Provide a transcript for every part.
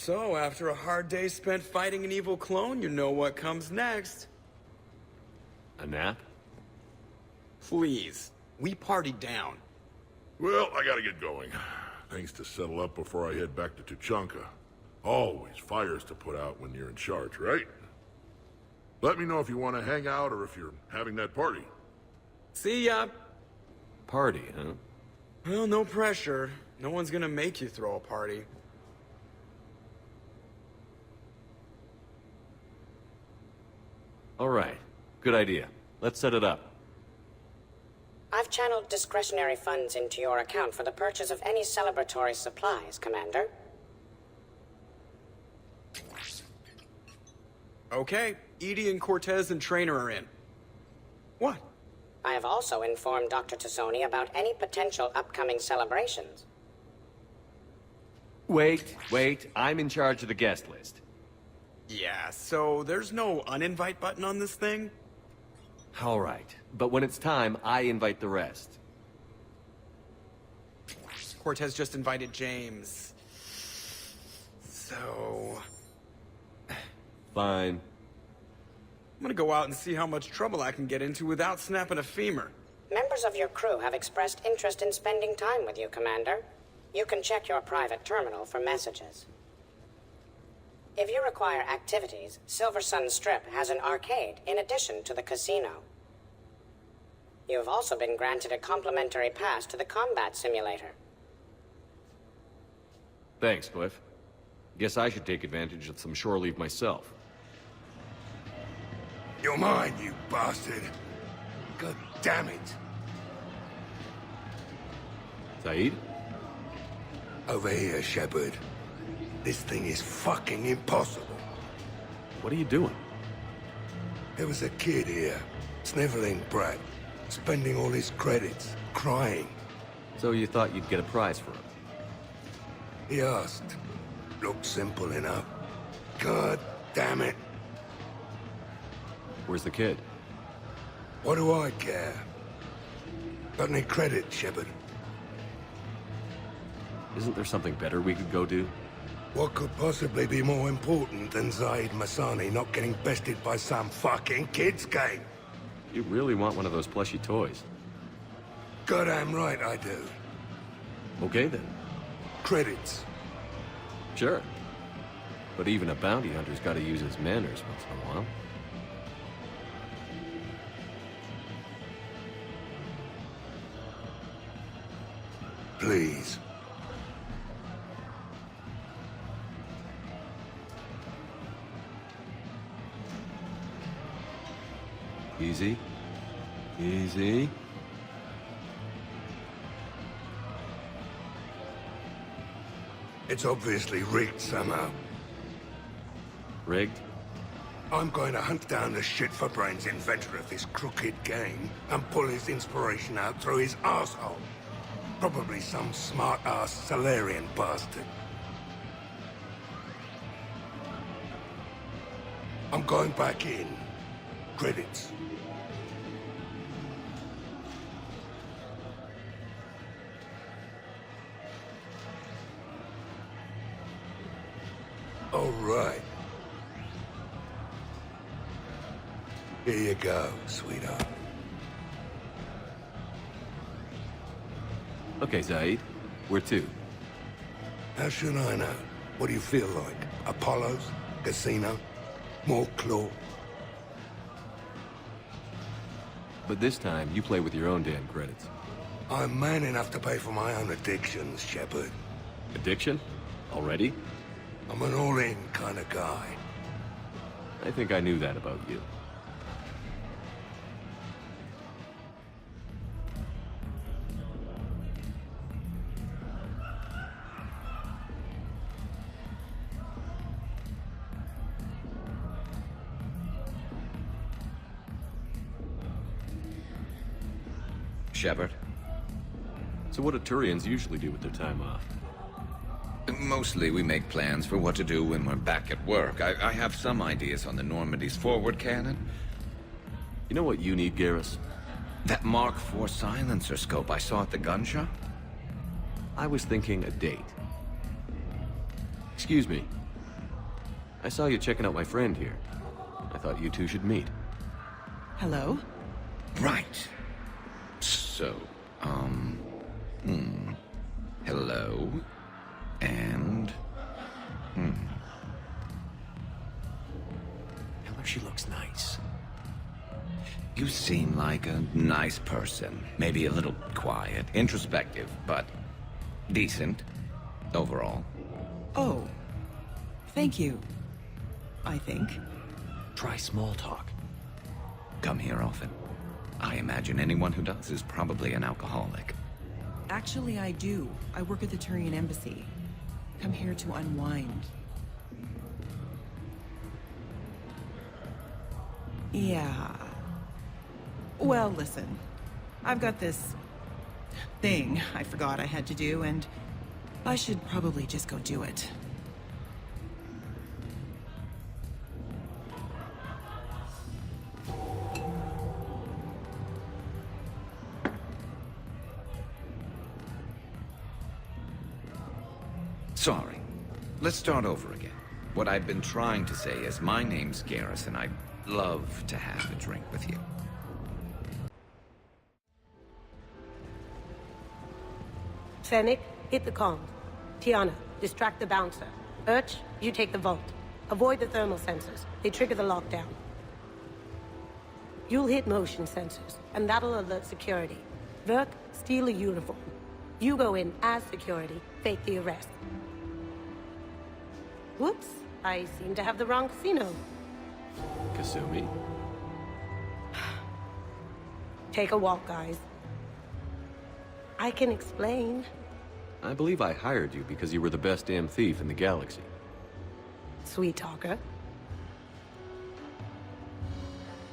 So, after a hard day spent fighting an evil clone, you know what comes next. A nap? Please. We partied down. Well, I gotta get going. Things to settle up before I head back to Tuchanka. Always fires to put out when you're in charge, right? Let me know if you want to hang out or if you're having that party. See ya. Party, huh? Well, no pressure. No one's gonna make you throw a party. All right. Good idea. Let's set it up. I've channeled discretionary funds into your account for the purchase of any celebratory supplies, Commander. Okay, Edie and Cortez and Trainer are in. What? I have also informed Dr. Tazzoni about any potential upcoming celebrations. Wait. I'm in charge of the guest list. Yeah, so there's no uninvite button on this thing? All right. But when it's time, I invite the rest. Cortez just invited James. So... Fine. I'm gonna go out and see how much trouble I can get into without snapping a femur. Members of your crew have expressed interest in spending time with you, Commander. You can check your private terminal for messages. If you require activities, Silver Sun Strip has an arcade in addition to the casino. You have also been granted a complimentary pass to the combat simulator. Thanks, Cliff. Guess I should take advantage of some shore leave myself. You're mine, you bastard. God damn it. Saeed? Over here, Shepard. This thing is fucking impossible. What are you doing? There was a kid here, sniveling brat, spending all his credits, crying. So you thought you'd get a prize for him? He asked. Looked simple enough. God damn it. Where's the kid? What do I care? Got any credit, Shepard? Isn't there something better we could go do? What could possibly be more important than Zaid Masani not getting bested by some fucking kids game? You really want one of those plushy toys? Goddamn right I do. Okay then. Credits. Sure. But even a bounty hunter's gotta use his manners once in a while. Please. Easy. Easy. It's obviously rigged somehow. Rigged? I'm going to hunt down the shit-for-brains inventor of this crooked game and pull his inspiration out through his arsehole. Probably some smart-ass Salarian bastard. I'm going back in. Credits. All right. Here you go, sweetheart. Okay, Zaid. Where to? How should I know? What do you feel like? Apollo's? Casino? More claw? But this time, you play with your own damn credits. I'm man enough to pay for my own addictions, Shepard. Addiction? Already? I'm an all-in kind of guy. I think I knew that about you. Shepard. So what do Turians usually do with their time off? Mostly we make plans for what to do when we're back at work. I have some ideas on the Normandy's forward cannon. You know what you need, Garrus? That Mark IV silencer scope I saw at the gun shop? I was thinking a date. Excuse me, I saw you checking out my friend here. I thought you two should meet. Hello? Right. So, hello. And, Tell her she looks nice. You seem like a nice person. Maybe a little quiet, introspective, but decent overall. Oh. Thank you. I think. Try small talk. Come here often. I imagine anyone who does is probably an alcoholic. Actually, I do. I work at the Turian embassy. Come here to unwind. Yeah. Well, listen. I've got this thing I forgot I had to do, and I should probably just go do it. Sorry. Let's start over again. What I've been trying to say is my name's Garrus, and I'd love to have a drink with you. Fennec, hit the comms. Tiana, distract the bouncer. Urch, you take the vault. Avoid the thermal sensors. They trigger the lockdown. You'll hit motion sensors, and that'll alert security. Verk, steal a uniform. You go in as security, fake the arrest. Whoops, I seem to have the wrong casino. Kasumi? Take a walk, guys. I can explain. I believe I hired you because you were the best damn thief in the galaxy. Sweet talker.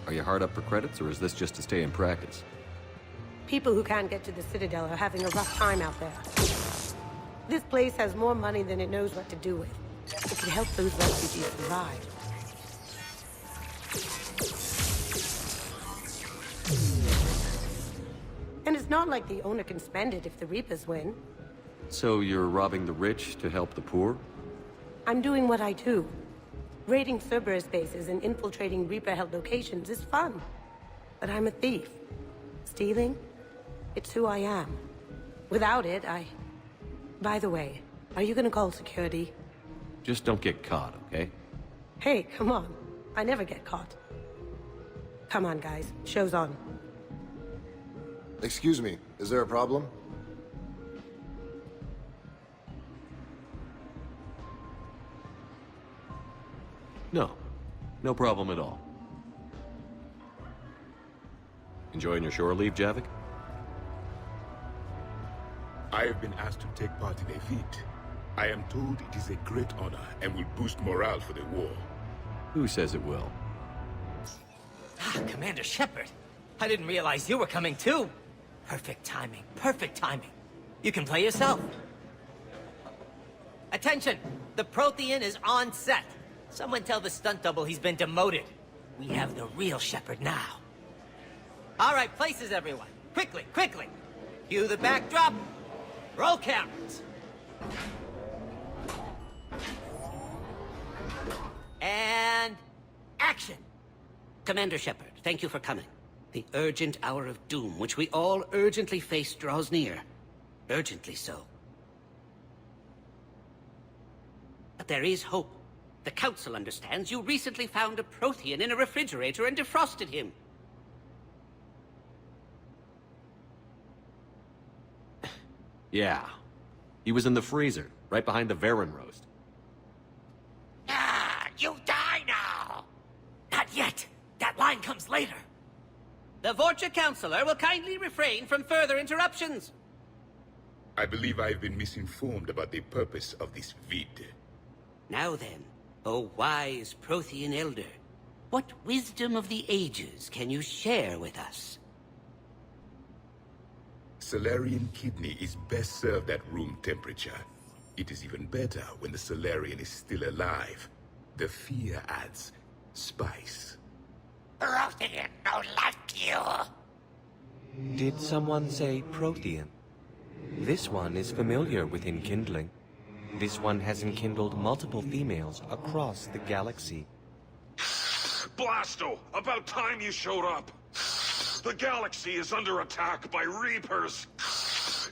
Are you hard up for credits, or is this just to stay in practice? People who can't get to the Citadel are having a rough time out there. This place has more money than it knows what to do with. It can help those refugees survive. And it's not like the owner can spend it if the Reapers win. So you're robbing the rich to help the poor? I'm doing what I do. Raiding Cerberus bases and infiltrating Reaper-held locations is fun. But I'm a thief. Stealing? It's who I am. Without it, By the way, are you gonna call security? Just don't get caught, okay? Hey, come on. I never get caught. Come on, guys. Show's on. Excuse me, is there a problem? No. No problem at all. Enjoying your shore leave, Javik? I have been asked to take part in a feat. I am told it is a great honor and will boost morale for the war. Who says it will? Ah, Commander Shepard. I didn't realize you were coming too. Perfect timing, perfect timing. You can play yourself. Attention! The Prothean is on set. Someone tell the stunt double he's been demoted. We have the real Shepard now. All right, places everyone. Quickly, quickly. Cue the backdrop. Roll cameras. And action. Commander Shepard, thank you for coming. The urgent hour of doom, which we all urgently face, draws near. Urgently so. But there is hope. The Council understands you recently found a Prothean in a refrigerator and defrosted him. Yeah. He was in the freezer, right behind the Varen roast. Ah, you die now! Not yet. That line comes later. The Vorcha Counselor will kindly refrain from further interruptions. I believe I have been misinformed about the purpose of this vid. Now then, O wise Prothean Elder, what wisdom of the ages can you share with us? Salarian kidney is best served at room temperature. It is even better when the Salarian is still alive. The fear adds spice. Prothean don't like you. Did someone say Prothean? This one is familiar with enkindling. This one has enkindled multiple females across the galaxy. Blasto, about time you showed up. The galaxy is under attack by Reapers.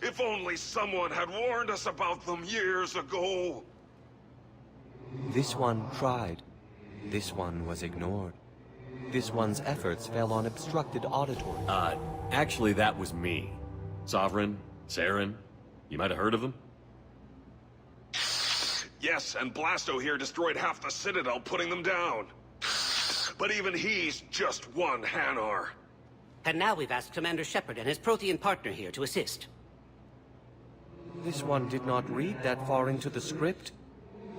If only someone had warned us about them years ago. This one tried. This one was ignored. This one's efforts fell on obstructed auditory. Actually, that was me. Sovereign, Saren, you might have heard of them? Yes, and Blasto here destroyed half the Citadel, putting them down. But even he's just one Hanar. And now we've asked Commander Shepard and his Prothean partner here to assist. This one did not read that far into the script.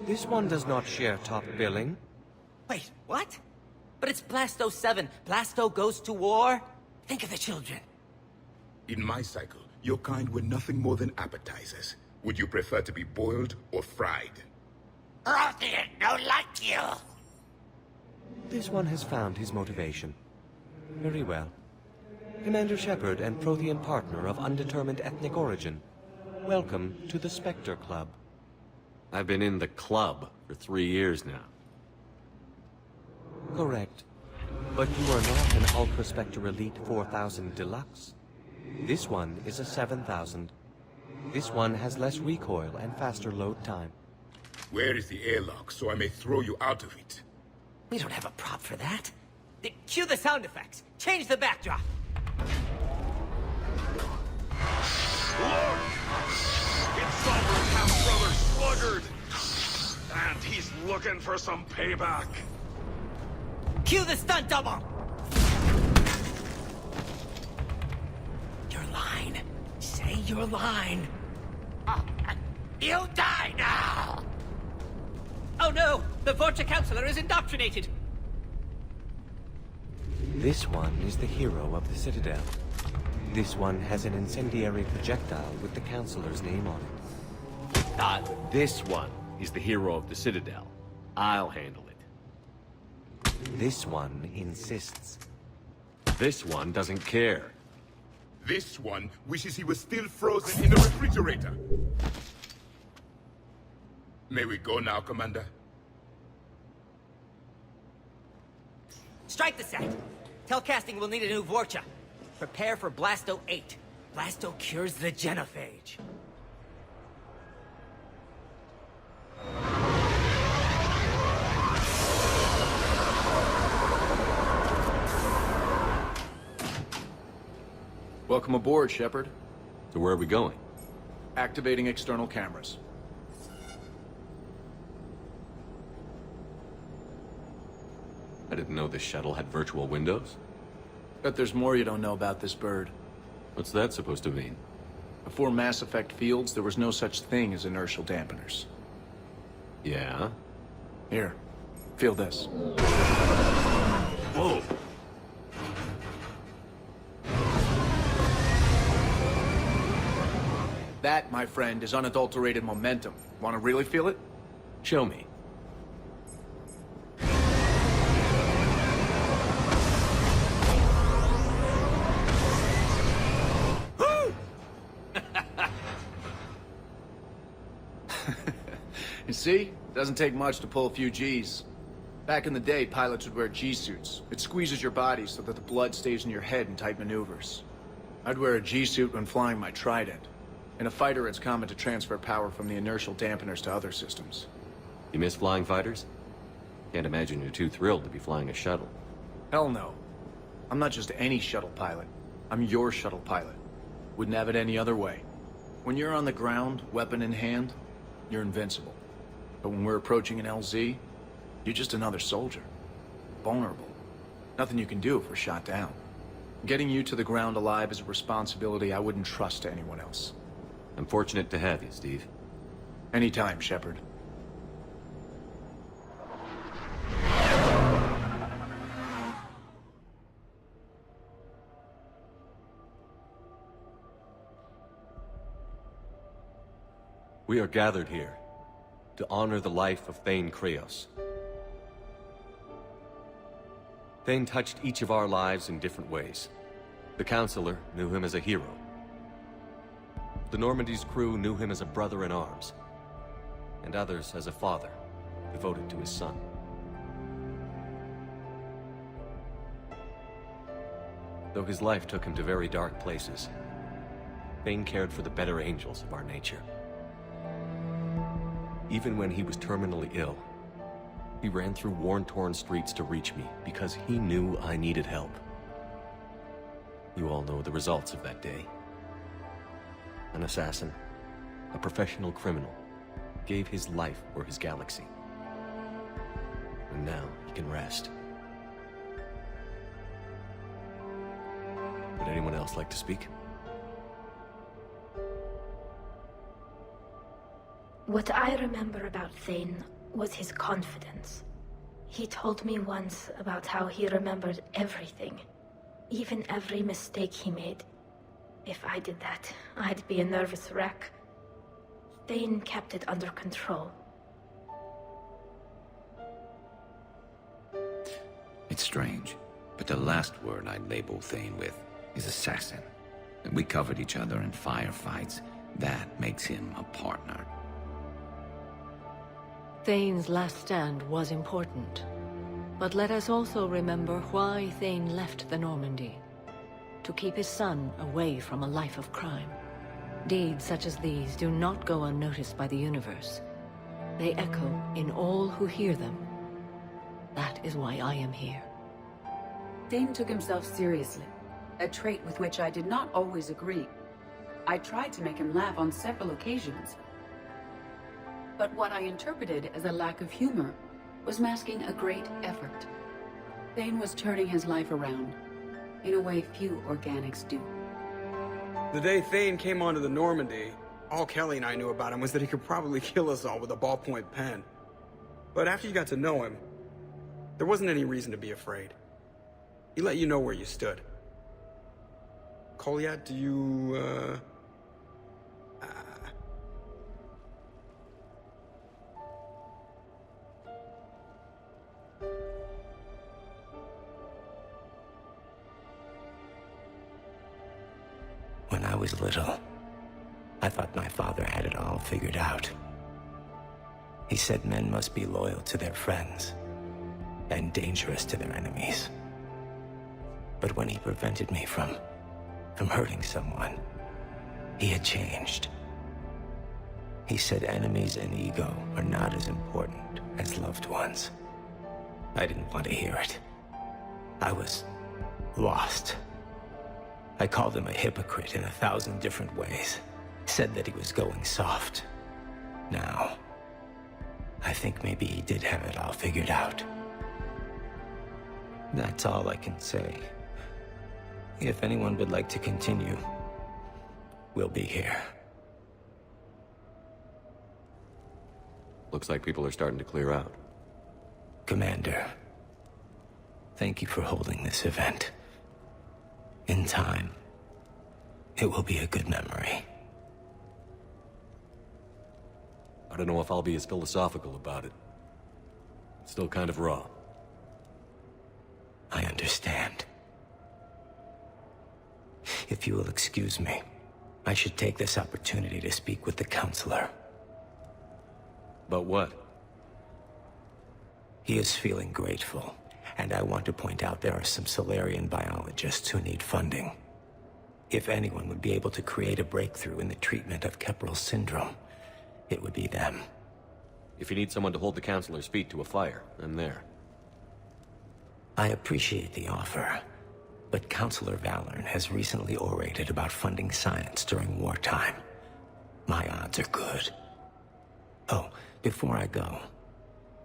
This one does not share top billing. Wait, what? But it's Blasto 7. Blasto goes to war? Think of the children. In my cycle, your kind were nothing more than appetizers. Would you prefer to be boiled or fried? Prothean, no like you. This one has found his motivation. Very well. Commander Shepard and Prothean partner of undetermined ethnic origin. Welcome to the Spectre Club. I've been in the club for 3 years now. Correct. But you are not an Ultra Spectre Elite 4000 Deluxe. This one is a 7000. This one has less recoil and faster load time. Where is the airlock so I may throw you out of it? We don't have a prop for that. Cue the sound effects. Change the backdrop. Look! It's Sovereign's half-brother Sluggard! And he's looking for some payback. Cue the stunt double! Your line. Say your line. You die now! Oh no! The Vorcha Counselor is indoctrinated! This one is the hero of the Citadel. This one has an incendiary projectile with the Counselor's name on it. This one is the hero of the Citadel. I'll handle it. This one insists. This one doesn't care. This one wishes he was still frozen in the refrigerator. May we go now, Commander? Strike the set! Telcasting will need a new Vorcha. Prepare for Blasto 8. Blasto cures the genophage. Welcome aboard, Shepard. So where are we going? Activating external cameras. I didn't know this shuttle had virtual windows. Bet there's more you don't know about this bird. What's that supposed to mean? Before Mass Effect fields, there was no such thing as inertial dampeners. Yeah? Here, feel this. Whoa! That, my friend, is unadulterated momentum. Want to really feel it? Show me. You see? Doesn't take much to pull a few Gs. Back in the day, pilots would wear G-suits. It squeezes your body so that the blood stays in your head in tight maneuvers. I'd wear a G-suit when flying my Trident. In a fighter, it's common to transfer power from the inertial dampeners to other systems. You miss flying fighters? Can't imagine you're too thrilled to be flying a shuttle. Hell no. I'm not just any shuttle pilot. I'm your shuttle pilot. Wouldn't have it any other way. When you're on the ground, weapon in hand, you're invincible. But when we're approaching an LZ, you're just another soldier. Vulnerable. Nothing you can do if we're shot down. Getting you to the ground alive is a responsibility I wouldn't trust to anyone else. I'm fortunate to have you, Steve. Anytime, Shepard. We are gathered here to honor the life of Thane Kreos. Thane touched each of our lives in different ways. The Counselor knew him as a hero. The Normandy's crew knew him as a brother in arms. and others as a father, devoted to his son. Though his life took him to very dark places, Thane cared for the better angels of our nature. Even when he was terminally ill, he ran through worn-torn streets to reach me because he knew I needed help. You all know the results of that day. An assassin, a professional criminal, gave his life for his galaxy. And now he can rest. Would anyone else like to speak? What I remember about Thane was his confidence. He told me once about how he remembered everything, even every mistake he made. If I did that, I'd be a nervous wreck. Thane kept it under control. It's strange, but the last word I'd label Thane with is assassin. We covered each other in firefights. That makes him a partner. Thane's last stand was important. But let us also remember why Thane left the Normandy. To keep his son away from a life of crime. Deeds such as these do not go unnoticed by the universe. They echo in all who hear them. That is why I am here. Thane took himself seriously, a trait with which I did not always agree. I tried to make him laugh on several occasions. But what I interpreted as a lack of humor was masking a great effort. Thane was turning his life around, in a way few organics do. The day Thane came onto the Normandy, all Kelly and I knew about him was that he could probably kill us all with a ballpoint pen. But after you got to know him, there wasn't any reason to be afraid. He let you know where you stood. Kolyat, do you, When I was little, I thought my father had it all figured out. He said men must be loyal to their friends and dangerous to their enemies. But when he prevented me from hurting someone, he had changed. He said enemies and ego are not as important as loved ones. I didn't want to hear it. I was lost. I called him a hypocrite in 1,000 different ways. Said that he was going soft. Now, I think maybe he did have it all figured out. That's all I can say. If anyone would like to continue, we'll be here. Looks like people are starting to clear out. Commander, thank you for holding this event. In time, it will be a good memory. I don't know if I'll be as philosophical about it. It's still kind of raw. I understand. If you will excuse me, I should take this opportunity to speak with the counselor. About what? He is feeling grateful, and I want to point out there are some Solarian biologists who need funding. If anyone would be able to create a breakthrough in the treatment of Keppel syndrome, it would be them. If you need someone to hold the counselor's feet to a fire, I'm there. I appreciate the offer, but Counselor Valorn has recently orated about funding science during wartime. My odds are good. Oh, before I go,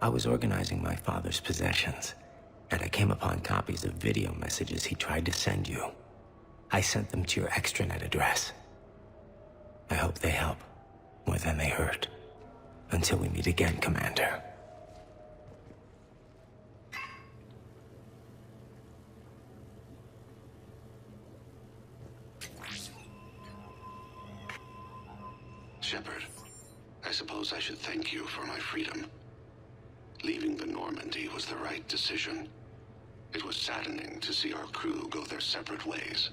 I was organizing my father's possessions, and I came upon copies of video messages he tried to send you. I sent them to your extranet address. I hope they help, more than they hurt. Until we meet again, Commander. Shepard, I suppose I should thank you for my freedom. Leaving the Normandy was the right decision. It was saddening to see our crew go their separate ways,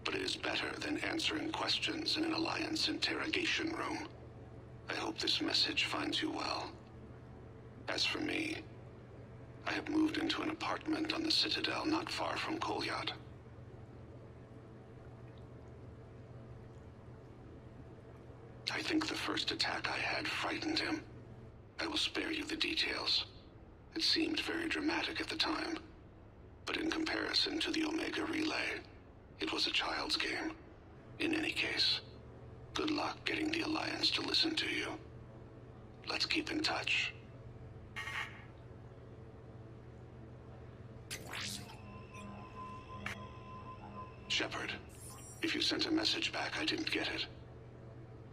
but it is better than answering questions in an Alliance interrogation room. I hope hope this message finds you well. As for me, I have moved into an apartment on the Citadel not far from Kolyat. I think the first attack I had frightened him. I will spare you the details. It seemed very dramatic at the time, but in comparison to the Omega Relay, it was a child's game. In any case, good luck getting the Alliance to listen to you. Let's keep in touch. Shepard, if you sent a message back, I didn't get it.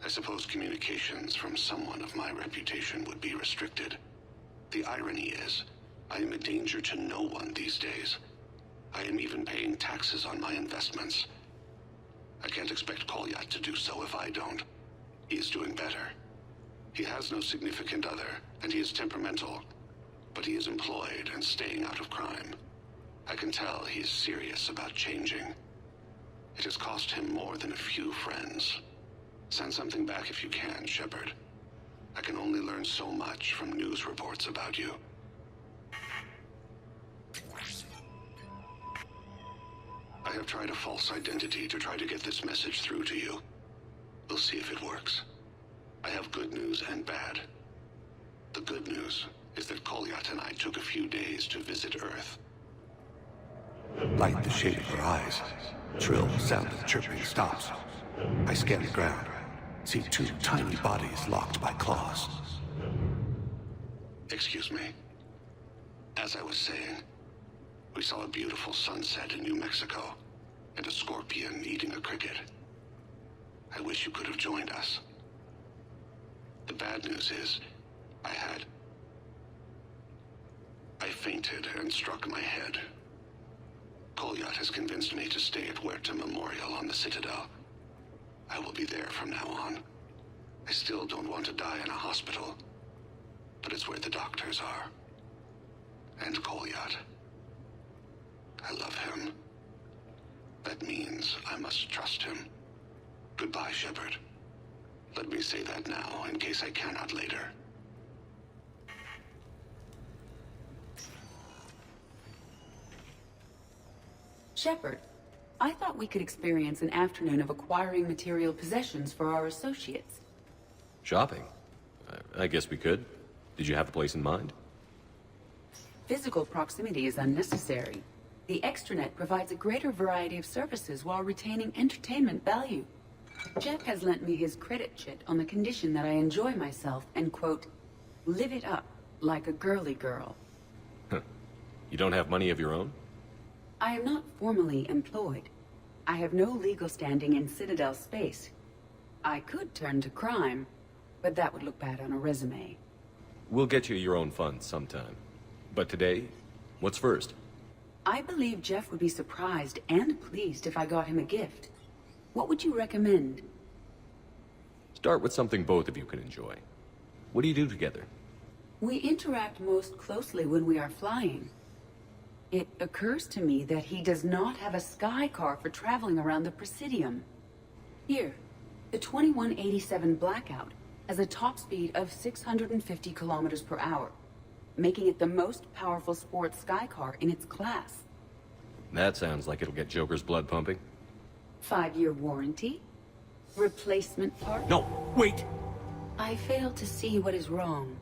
I suppose communications from someone of my reputation would be restricted. The irony is, I am a danger to no one these days. I am even paying taxes on my investments. I can't expect Kolyat to do so if I don't. He is doing better. He has no significant other, and he is temperamental. But he is employed and staying out of crime. I can tell he is serious about changing. It has cost him more than a few friends. Send something back if you can, Shepard. I can only learn so much from news reports about you. I have tried a false identity to try to get this message through to you. We'll see if it works. I have good news and bad. The good news is that Kolyat and I took a few days to visit Earth. Light the shade of her eyes. Shrill sound of chirping stops. I scan the ground. See two tiny bodies locked by claws. Excuse me. As I was saying, we saw a beautiful sunset in New Mexico, and a scorpion eating a cricket. I wish you could have joined us. The bad news is, I fainted and struck my head. Kolyat has convinced me to stay at Huerta Memorial on the Citadel. I will be there from now on. I still don't want to die in a hospital, but it's where the doctors are. And Kolyat. I love him. That means I must trust him. Goodbye, Shepard. Let me say that now, in case I cannot later. Shepard, I thought we could experience an afternoon of acquiring material possessions for our associates. Shopping? I guess we could. Did you have a place in mind? Physical proximity is unnecessary. The extranet provides a greater variety of services while retaining entertainment value. Jeff has lent me his credit chit on the condition that I enjoy myself and, quote, live it up like a girly girl. You don't have money of your own? I am not formally employed. I have no legal standing in Citadel space. I could turn to crime, but that would look bad on a resume. We'll get you your own funds sometime. But today, what's first? I believe Jeff would be surprised and pleased if I got him a gift. What would you recommend? Start with something both of you can enjoy. What do you do together? We interact most closely when we are flying. It occurs to me that he does not have a sky car for traveling around the Presidium. Here, the 2187 Blackout has a top speed of 650 kilometers per hour, making it the most powerful sports sky car in its class. That sounds like it'll get Joker's blood pumping. 5-year warranty? Replacement part? No, wait! I fail to see what is wrong.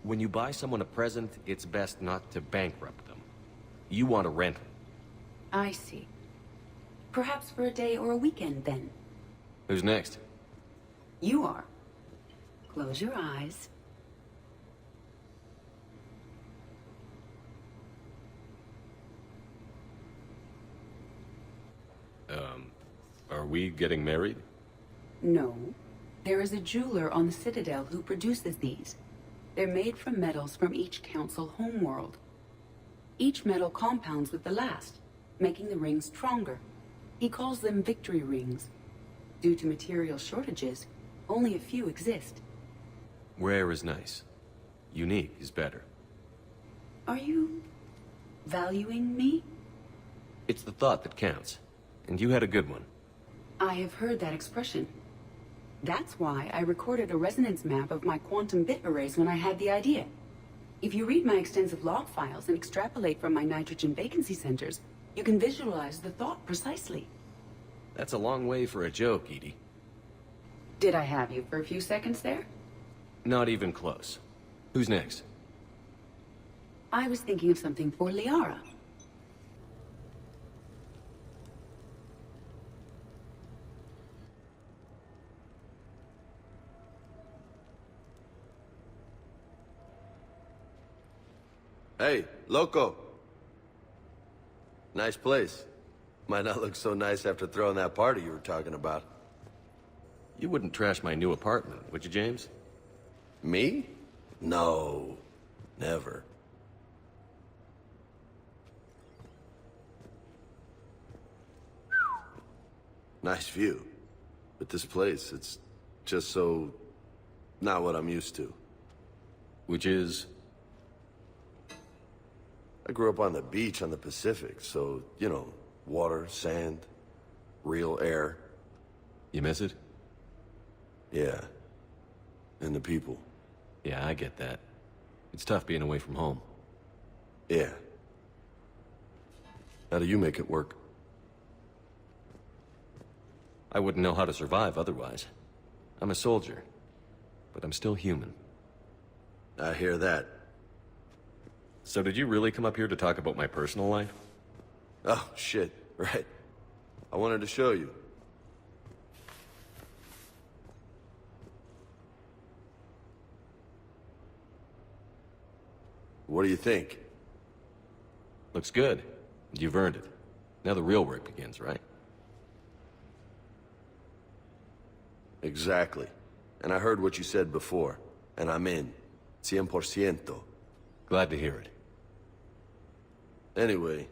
When you buy someone a present, it's best not to bankrupt them. You want a rental. I see. Perhaps for a day or a weekend, then. Who's next? You are. Close your eyes. Are we getting married? No. There is a jeweler on the Citadel who produces these. They're made from metals from each council homeworld. Each metal compounds with the last, making the rings stronger. He calls them victory rings. Due to material shortages, only a few exist. Rare is nice. Unique is better. Are you valuing me? It's the thought that counts. And you had a good one. I have heard that expression. That's why I recorded a resonance map of my quantum bit arrays when I had the idea. If you read my extensive log files and extrapolate from my nitrogen vacancy centers, you can visualize the thought precisely. That's a long way for a joke, Edie. Did I have you for a few seconds there? Not even close. Who's next? I was thinking of something for Liara. Hey, loco. Nice place. Might not look so nice after throwing that party you were talking about. You wouldn't trash my new apartment, would you, James? Me? No. Never. Nice view. But this place, it's just so... not what I'm used to. Which is? I grew up on the beach on the Pacific, so, you know, water, sand, real air. You miss it? Yeah. And the people. Yeah, I get that. It's tough being away from home. Yeah. How do you make it work? I wouldn't know how to survive otherwise. I'm a soldier, but I'm still human. I hear that. So did you really come up here to talk about my personal life? Oh, shit. Right. I wanted to show you. What do you think? Looks good. You've earned it. Now the real work begins, right? Exactly. And I heard what you said before, and I'm in. 100%. Glad to hear it. Anyway,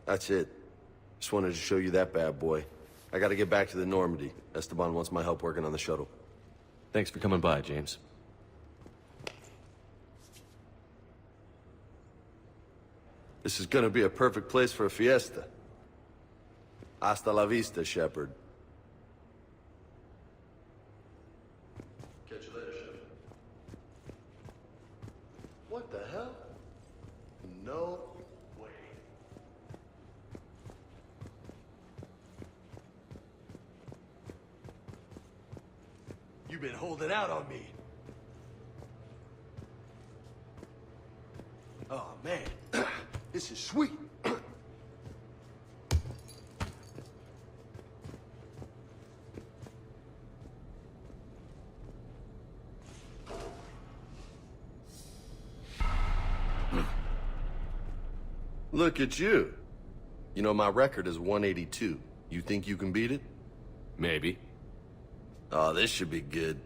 that's it. Just wanted to show you that bad boy. I gotta get back to the Normandy. Esteban wants my help working on the shuttle. Thanks for coming by, James. This is gonna be a perfect place for a fiesta. Hasta la vista, Shepard. Catch you later, Shepard. What the hell? No way. You've been holding out on me. Oh, man. This is sweet. Look at you. You know, my record is 182. You think you can beat it? Maybe. Oh, this should be good.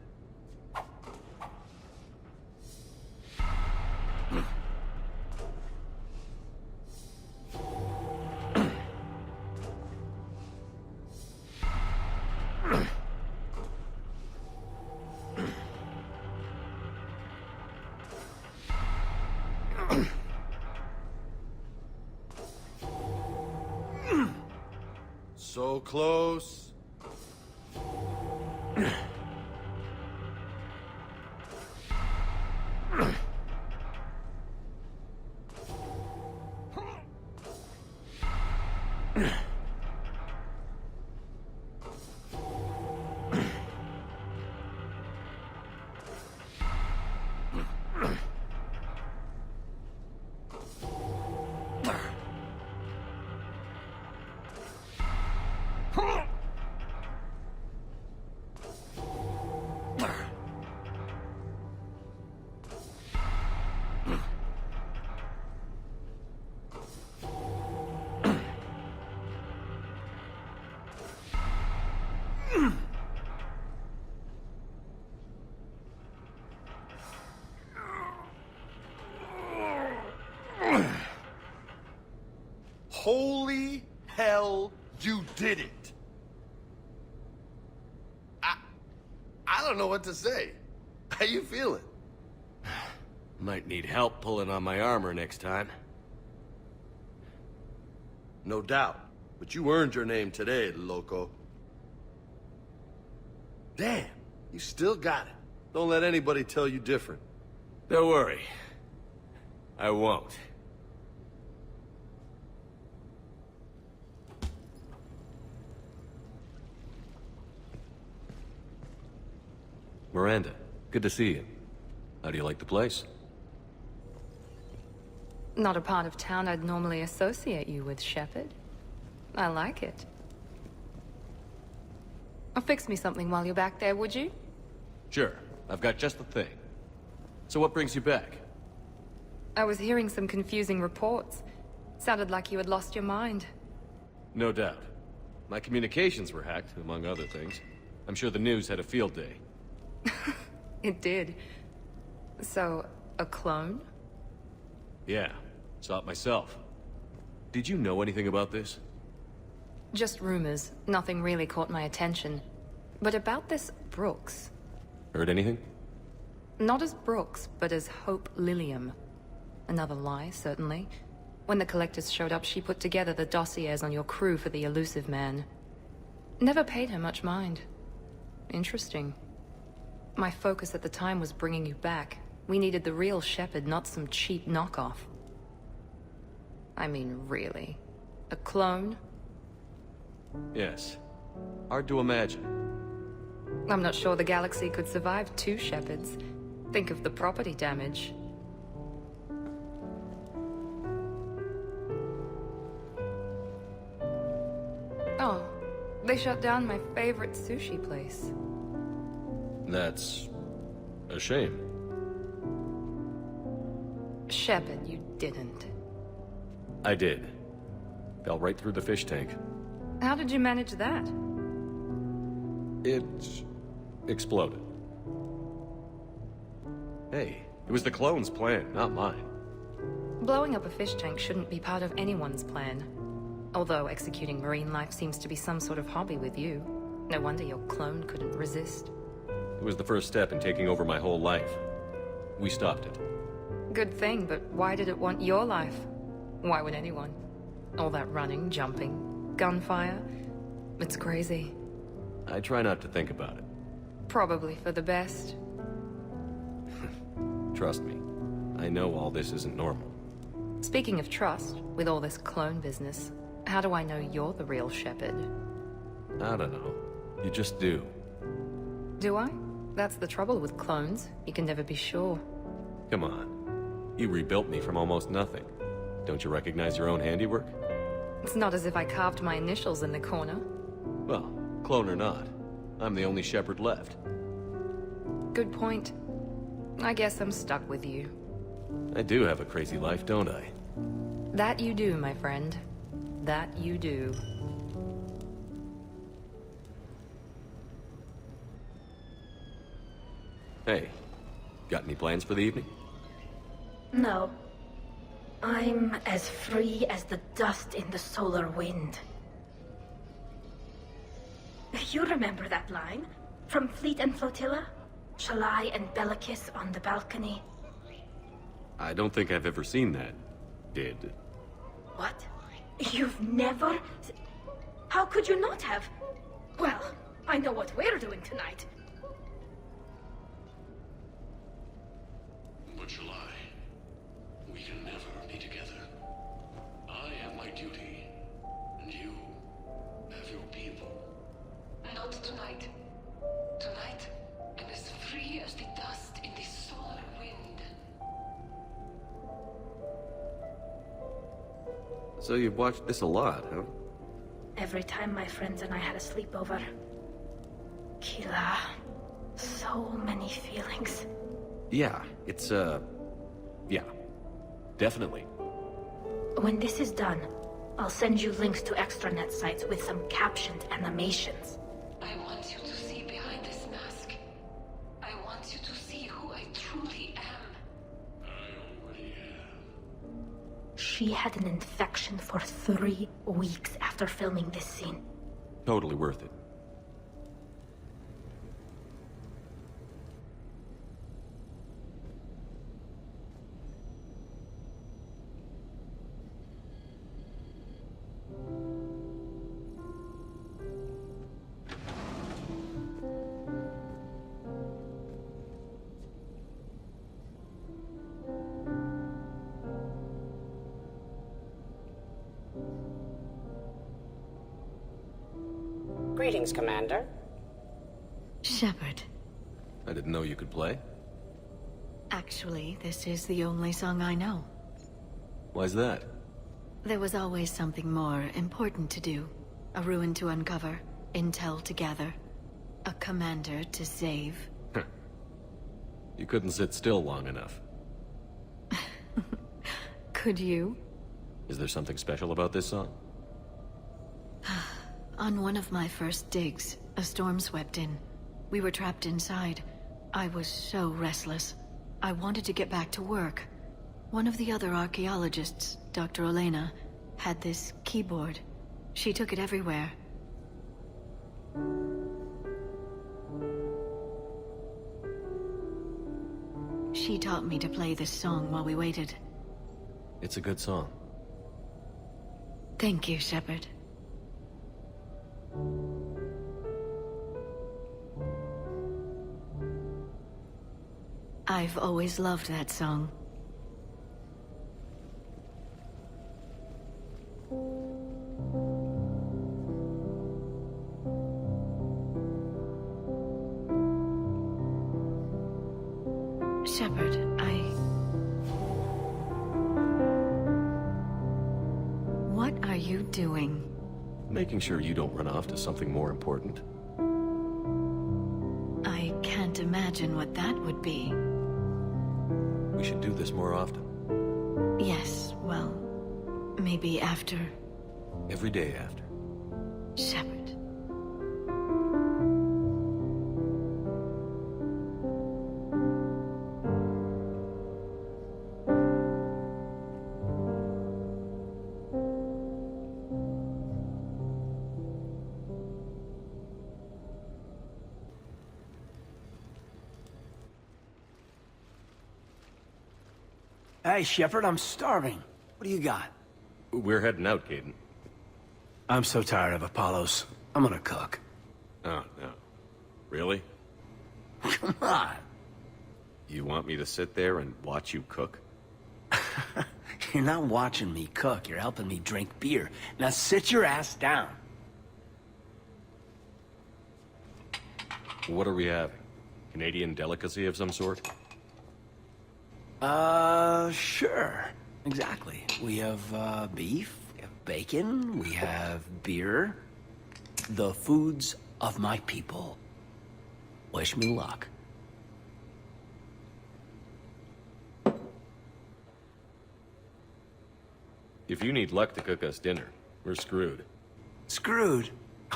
So close. Holy hell, you did it! I don't know what to say. How you feeling? Might need help pulling on my armor next time. No doubt. But you earned your name today, loco. Damn, You still got it. Don't let anybody tell you different. Don't worry. I won't. Miranda, good to see you. How do you like the place? Not a part of town I'd normally associate you with, Shepard. I like it. Fix me something while you're back there, would you? Sure. I've got just the thing. So what brings you back? I was hearing some confusing reports. Sounded like you had lost your mind. No doubt. My communications were hacked, among other things. I'm sure the news had a field day. It did. So, a clone? Yeah, saw it myself. Did you know anything about this? Just rumors. Nothing really caught my attention. But about this Brooks. Heard anything? Not as Brooks, but as Hope Lilium. Another lie, certainly. When the Collectors showed up, she put together the dossiers on your crew for the elusive man. Never paid her much mind. Interesting. My focus at the time was bringing you back. We needed the real Shepard, not some cheap knockoff. I mean, really. A clone? Yes. Hard to imagine. I'm not sure the galaxy could survive two Shepards. Think of the property damage. Oh, they shut down my favorite sushi place. That's a shame. Shepard, you didn't. I did. Fell right through the fish tank. How did you manage that? It exploded. Hey, it was the clone's plan, not mine. Blowing up a fish tank shouldn't be part of anyone's plan. Although executing marine life seems to be some sort of hobby with you. No wonder your clone couldn't resist. It was the first step in taking over my whole life. We stopped it. Good thing, but why did it want your life? Why would anyone? All that running, jumping, gunfire. It's crazy. I try not to think about it. Probably for the best. Trust me, I know all this isn't normal. Speaking of trust, with all this clone business, how do I know you're the real Shepard? I don't know. You just do. Do I? That's the trouble with clones. You can never be sure. Come on. You rebuilt me from almost nothing. Don't you recognize your own handiwork? It's not as if I carved my initials in the corner. Well, clone or not, I'm the only Shepard left. Good point. I guess I'm stuck with you. I do have a crazy life, don't I? That you do, my friend. That you do. Hey, got any plans for the evening? No. I'm as free as the dust in the solar wind. You remember that line? From Fleet and Flotilla? Shalai and Bellicus on the balcony? I don't think I've ever seen that. Did. What? You've never... How could you not have? Well, I know what we're doing tonight. But July, we can never be together. I have my duty, and you have your people. Not tonight. Tonight, I'm as free as the dust in the solar wind. So you've watched this a lot, huh? Every time my friends and I had a sleepover. Kila. So many feelings. Yeah, it's, yeah. Definitely. When this is done, I'll send you links to extranet sites with some captioned animations. I want you to see behind this mask. I want you to see who I truly am. She had an infection for 3 weeks after filming this scene. Totally worth it. Greetings, Commander. Shepard. I didn't know you could play. Actually, this is the only song I know. Why's that? There was always something more important to do. A ruin to uncover, intel to gather, a commander to save. You couldn't sit still long enough. Could you? Is there something special about this song? On one of my first digs, a storm swept in. We were trapped inside. I was so restless. I wanted to get back to work. One of the other archaeologists, Dr. Elena, had this keyboard. She took it everywhere. She taught me to play this song while we waited. It's a good song. Thank you, Shepard. I've always loved that song. Shepard, What are you doing? Making sure you don't run off to something more important. I can't imagine what that would be. We should do this more often. Yes, well, maybe after. Every day after. Shepard. Hey, Shepard, I'm starving. What do you got? We're heading out, Caden. I'm so tired of Apollos. I'm gonna cook. Oh, no. Really? Come on. You want me to sit there and watch you cook? You're not watching me cook. You're helping me drink beer. Now sit your ass down. What are we having? Canadian delicacy of some sort? Sure. Exactly. We have, beef, we have bacon, we have beer. The foods of my people. Wish me luck. If you need luck to cook us dinner, we're screwed. Screwed?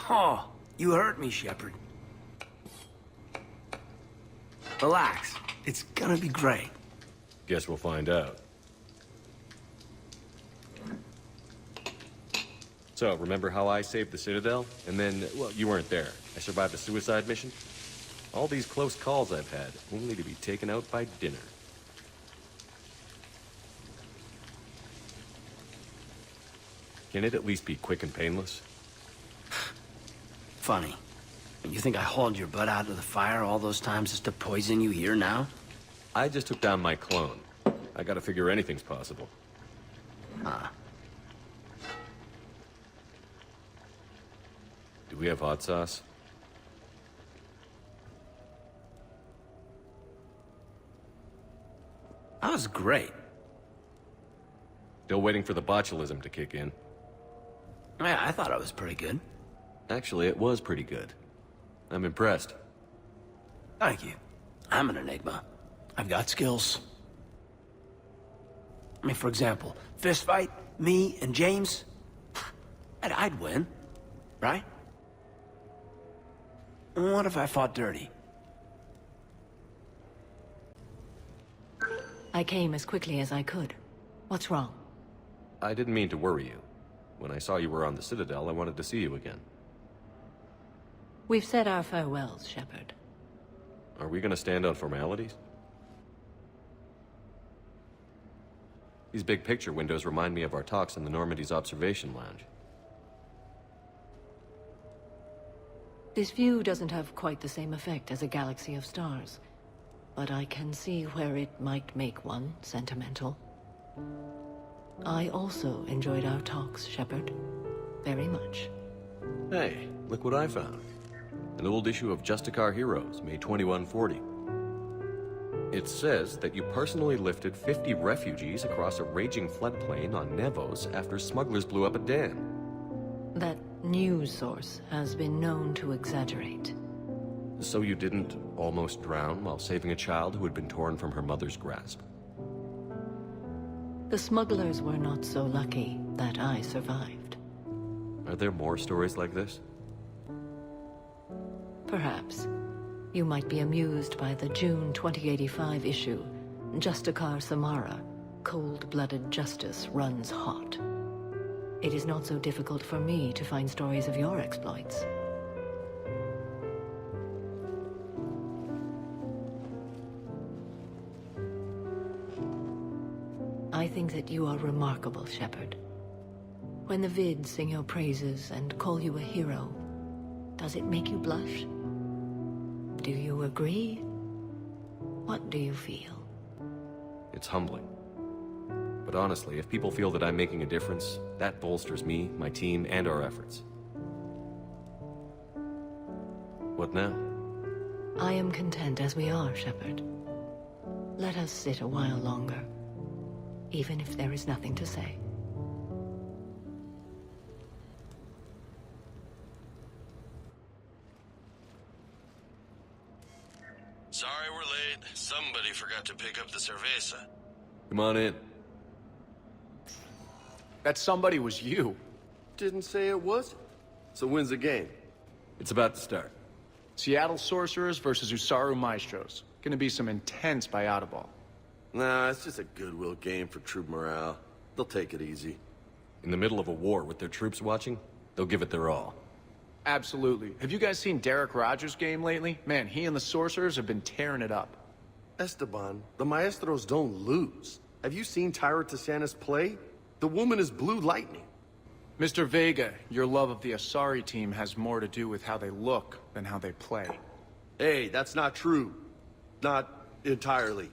Oh, you hurt me, Shepard. Relax. It's gonna be great. Guess we'll find out. So, remember how I saved the Citadel? And then, well, you weren't there. I survived a suicide mission? All these close calls I've had, only to be taken out by dinner. Can it at least be quick and painless? Funny. You think I hauled your butt out of the fire all those times just to poison you here now? I just took down my clone. I gotta figure anything's possible. Huh. Do we have hot sauce? That was great. Still waiting for the botulism to kick in. Yeah, I thought it was pretty good. Actually, it was pretty good. I'm impressed. Thank you. I'm an enigma. I've got skills. I mean, for example, fist fight, me and James, I'd win, right? What if I fought dirty? I came as quickly as I could. What's wrong? I didn't mean to worry you. When I saw you were on the Citadel, I wanted to see you again. We've said our farewells, Shepard. Are we gonna stand on formalities? These big picture windows remind me of our talks in the Normandy's observation lounge. This view doesn't have quite the same effect as a galaxy of stars, but I can see where it might make one sentimental. I also enjoyed our talks, Shepard. Very much. Hey, look what I found. An old issue of Justicar Heroes, May 2140. It says that you personally lifted 50 refugees across a raging floodplain on Nevos after smugglers blew up a dam. That news source has been known to exaggerate. So you didn't almost drown while saving a child who had been torn from her mother's grasp? The smugglers were not so lucky that I survived. Are there more stories like this? Perhaps. You might be amused by the June 2085 issue, Justicar Samara, Cold-Blooded Justice Runs Hot. It is not so difficult for me to find stories of your exploits. I think that you are remarkable, Shepard. When the vids sing your praises and call you a hero, does it make you blush? Do you agree? What do you feel? It's humbling. But honestly, if people feel that I'm making a difference, that bolsters me, my team, and our efforts. What now? I am content as we are, Shepard. Let us sit a while longer, even if there is nothing to say. Sorry we're late. Somebody forgot to pick up the cerveza. Come on in. That somebody was you. Didn't say it was. So when's the game? It's about to start. Seattle Sorcerers versus Usaru Maestros. Gonna be some intense biata ball. Nah, it's just a goodwill game for troop morale. They'll take it easy. In the middle of a war with their troops watching, they'll give it their all. Absolutely. Have you guys seen Derek Rogers' game lately? Man, he and the Sorcerers have been tearing it up. Esteban, the Maestros don't lose. Have you seen Tyra Tisanis play? The woman is blue lightning. Mr. Vega, your love of the Asari team has more to do with how they look than how they play. Hey, that's not true. Not entirely.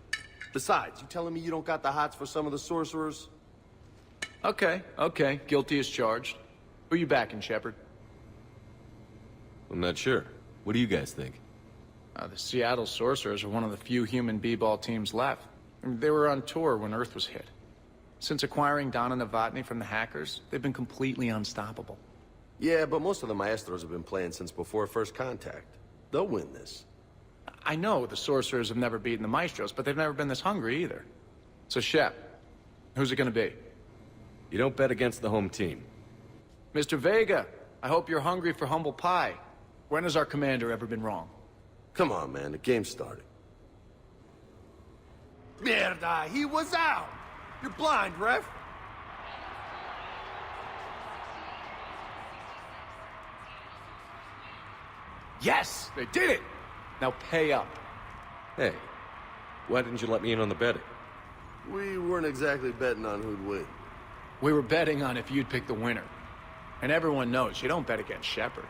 Besides, you telling me you don't got the hots for some of the Sorcerers? Okay, guilty as charged. Who you backing, Shepard? I'm not sure. What do you guys think? The Seattle Sorcerers are one of the few human b-ball teams left. They were on tour when Earth was hit. Since acquiring Donna Novotny from the hackers, they've been completely unstoppable. Yeah, but most of the Maestros have been playing since before first contact. They'll win this. I know the Sorcerers have never beaten the Maestros, but they've never been this hungry either. So Shep, who's it gonna be? You don't bet against the home team. Mr. Vega, I hope you're hungry for humble pie. When has our commander ever been wrong? Come on, man, the game's starting. Mierda, he was out! You're blind, ref! Yes! They did it! Now pay up. Hey, why didn't you let me in on the betting? We weren't exactly betting on who'd win. We were betting on if you'd pick the winner. And everyone knows you don't bet against Shepard.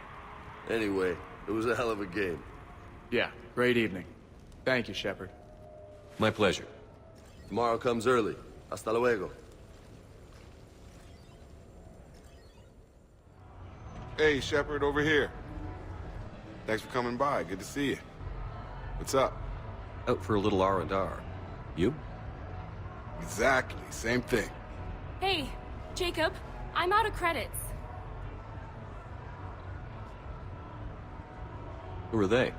Anyway, it was a hell of a game. Yeah, great evening. Thank you, Shepard. My pleasure. Tomorrow comes early. Hasta luego. Hey, Shepard, over here. Thanks for coming by. Good to see you. What's up? Out for a little R&R. You? Exactly. Same thing. Hey, Jacob, I'm out of credits. Who are they?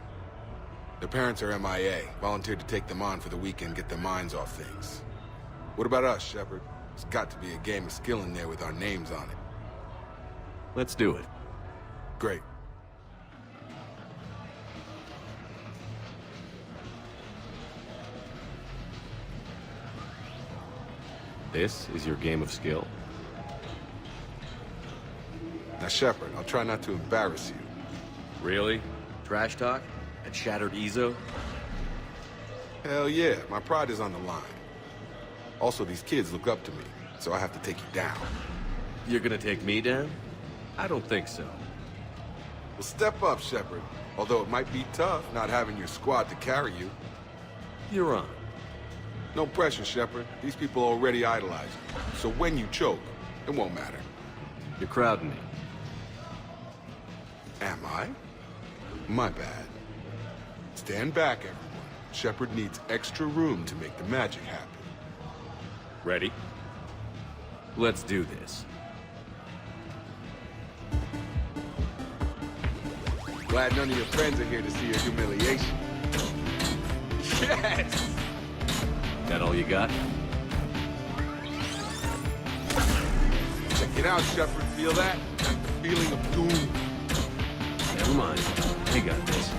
Their parents are MIA. Volunteered to take them on for the weekend, get their minds off things. What about us, Shepard? There's got to be a game of skill in there with our names on it. Let's do it. Great. This is your game of skill? Now, Shepard, I'll try not to embarrass you. Really? Trash talk? At Shattered Ezo? Hell yeah, my pride is on the line. Also, these kids look up to me, so I have to take you down. You're gonna take me down? I don't think so. Well, step up, Shepard. Although it might be tough not having your squad to carry you. You're on. No pressure, Shepard. These people already idolize you. So when you choke, it won't matter. You're crowding me. Am I? My bad. Stand back, everyone. Shepard needs extra room to make the magic happen. Ready? Let's do this. Glad none of your friends are here to see your humiliation. Yes! That all you got? Check it out, Shepard. Feel that? That feeling of doom. Never mind. They got this.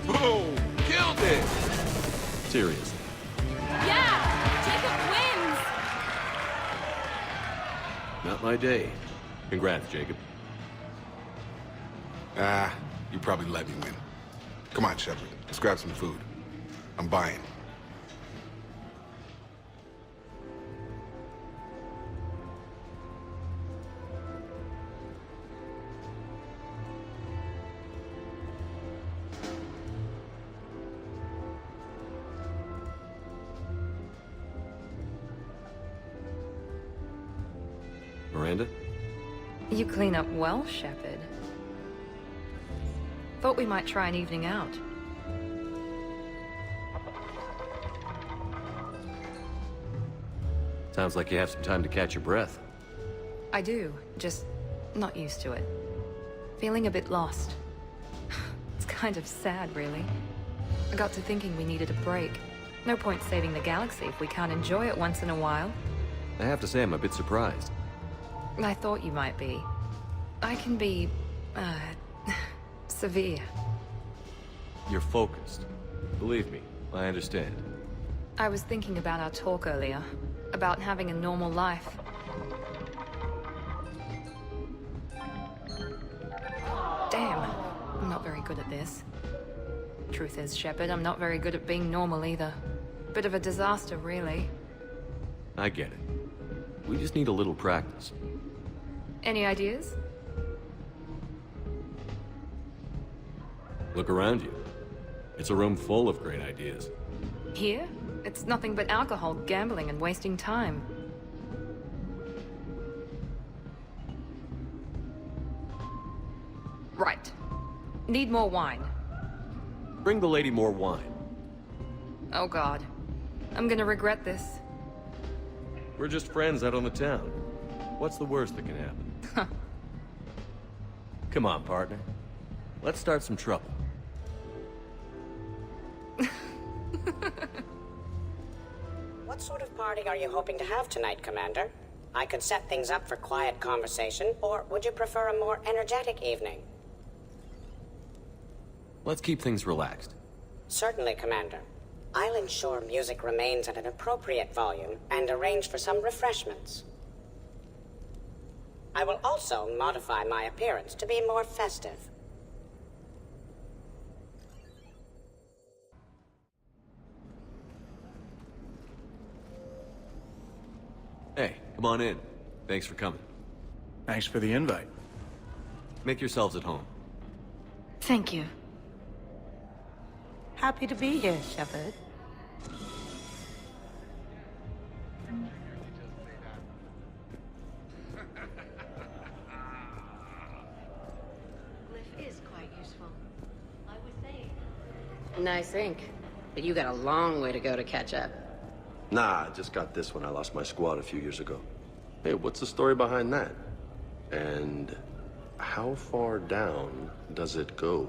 Boom! Killed it! Seriously. Yeah! Jacob wins! Not my day. Congrats, Jacob. Ah, you probably let me win. Come on, Shepard. Let's grab some food. I'm buying. Miranda? You clean up well, Shepard. Thought we might try an evening out. Sounds like you have some time to catch your breath. I do, just not used to it. Feeling a bit lost. It's kind of sad, really. I got to thinking we needed a break. No point saving the galaxy if we can't enjoy it once in a while. I have to say I'm a bit surprised. I thought you might be. I can be, severe. You're focused. Believe me, I understand. I was thinking about our talk earlier, about having a normal life. Damn, I'm not very good at this. Truth is, Shepard, I'm not very good at being normal either. Bit of a disaster, really. I get it. We just need a little practice. Any ideas? Look around you. It's a room full of great ideas. Here? It's nothing but alcohol, gambling, and wasting time. Right. Need more wine. Bring the lady more wine. Oh God. I'm gonna regret this. We're just friends out on the town. What's the worst that can happen? Come on, partner. Let's start some trouble. What sort of party are you hoping to have tonight, Commander? I could set things up for quiet conversation, or would you prefer a more energetic evening? Let's keep things relaxed. Certainly, Commander. I'll ensure music remains at an appropriate volume and arrange for some refreshments. I will also modify my appearance to be more festive. Hey, come on in. Thanks for coming. Thanks for the invite. Make yourselves at home. Thank you. Happy to be here, Shepard. Nice ink. But you got a long way to go to catch up. Nah, I just got this when I lost my squad a few years ago. Hey, what's the story behind that? And how far down does it go?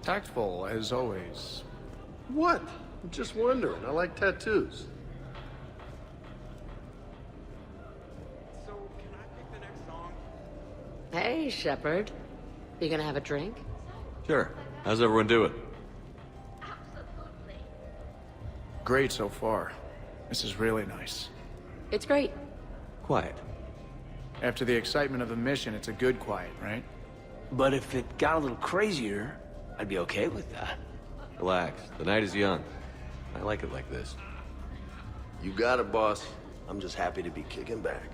Tactful, as always. What? I'm just wondering. I like tattoos. So, can I pick the next song? Hey, Shepard. You gonna have a drink? Sure. How's everyone doing? Great so far. This is really nice. It's great. Quiet. After the excitement of the mission, it's a good quiet, right? But if it got a little crazier, I'd be okay with that. Relax. The night is young. I like it like this. You got it, boss. I'm just happy to be kicking back.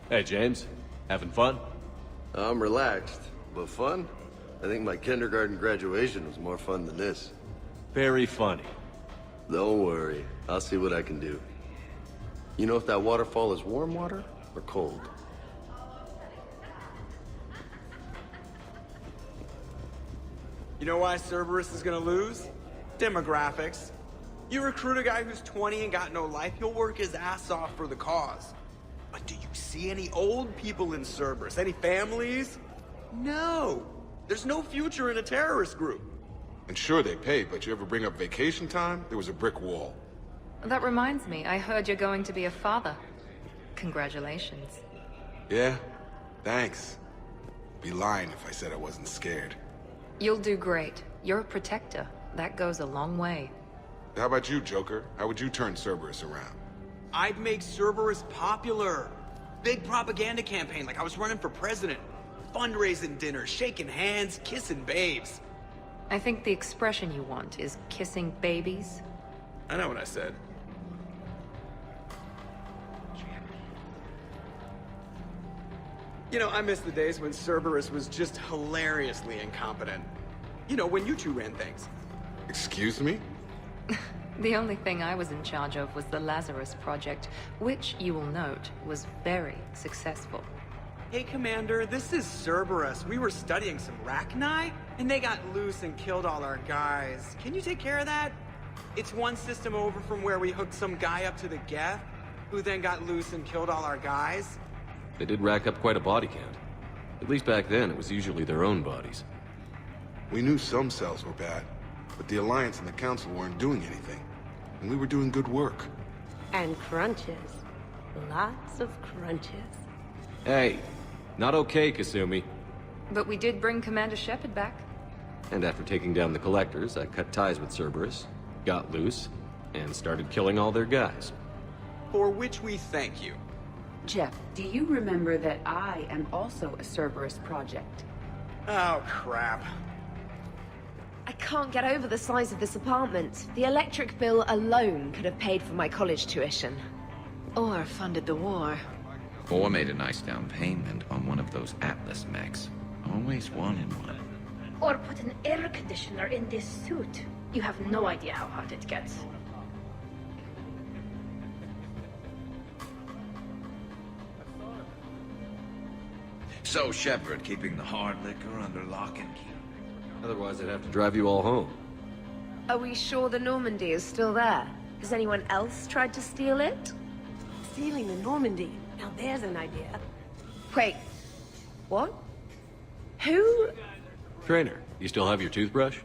Hey, James. Having fun? I'm relaxed, but fun? I think my kindergarten graduation was more fun than this. Very funny. Don't worry. I'll see what I can do. You know if that waterfall is warm water or cold? You know why Cerberus is gonna lose? Demographics. You recruit a guy who's 20 and got no life, he'll work his ass off for the cause. But do you see any old people in Cerberus? Any families? No. There's no future in a terrorist group. And sure, they pay, but you ever bring up vacation time, there was a brick wall. That reminds me, I heard you're going to be a father. Congratulations. Yeah? Thanks. Be lying if I said I wasn't scared. You'll do great. You're a protector. That goes a long way. How about you, Joker? How would you turn Cerberus around? I'd make Cerberus popular. Big propaganda campaign like I was running for president. Fundraising dinners, shaking hands, kissing babes. I think the expression you want is kissing babies. I know what I said. You know, I miss the days when Cerberus was just hilariously incompetent. You know, when you two ran things. Excuse me? The only thing I was in charge of was the Lazarus Project, which, you will note, was very successful. Hey, Commander, this is Cerberus. We were studying some Rachni, and they got loose and killed all our guys. Can you take care of that? It's one system over from where we hooked some guy up to the Geth, who then got loose and killed all our guys. They did rack up quite a body count. At least back then, it was usually their own bodies. We knew some cells were bad, but the Alliance and the Council weren't doing anything. And we were doing good work. And crunches. Lots of crunches. Hey, not okay, Kasumi. But we did bring Commander Shepard back. And after taking down the Collectors, I cut ties with Cerberus, got loose, and started killing all their guys. For which we thank you. Jeff, do you remember that I am also a Cerberus project? Oh, crap. I can't get over the size of this apartment. The electric bill alone could have paid for my college tuition. Or funded the war. Or made a nice down payment on one of those Atlas mechs. Always wanted one. Or put an air conditioner in this suit. You have no idea how hot it gets. So, Shepard, keeping the hard liquor under lock and key. Otherwise, I'd have to drive you all home. Are we sure the Normandy is still there? Has anyone else tried to steal it? Stealing the Normandy. Now there's an idea. Wait. What? Who? Trainer, you still have your toothbrush?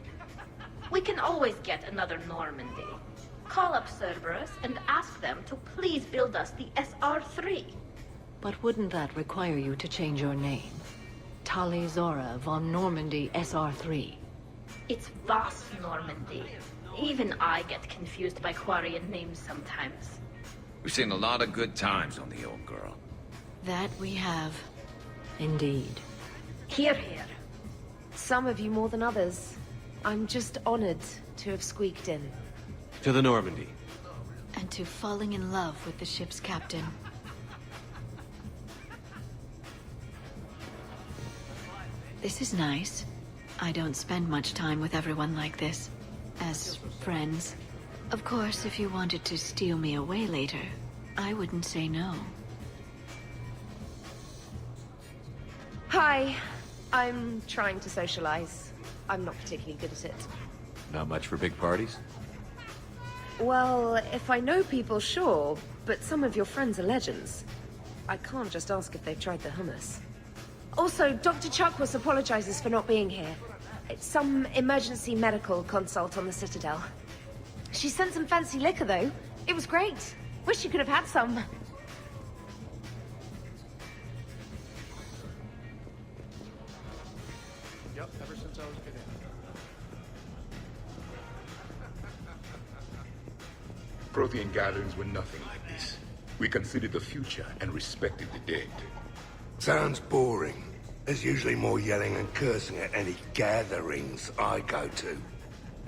We can always get another Normandy. Call up Cerberus and ask them to please build us the SR-3. But wouldn't that require you to change your name? Tali Zora von Normandy SR-3. It's Voss Normandy. Even I get confused by Quarian names sometimes. We've seen a lot of good times on the old girl. That we have. Indeed. Hear, hear. Some of you more than others. I'm just honored to have squeaked in. To the Normandy. And to falling in love with the ship's captain. This is nice. I don't spend much time with everyone like this. As friends. Of course, if you wanted to steal me away later, I wouldn't say no. Hi. I'm trying to socialize. I'm not particularly good at it. Not much for big parties? Well, if I know people, sure. But some of your friends are legends. I can't just ask if they've tried the hummus. Also, Dr. Chuckwas apologizes for not being here. It's some emergency medical consult on the Citadel. She sent some fancy liquor, though. It was great. Wish you could have had some. Yep, ever since I was a kid. Prothean gatherings were nothing like this. We considered the future and respected the dead. Sounds boring. There's usually more yelling and cursing at any gatherings I go to.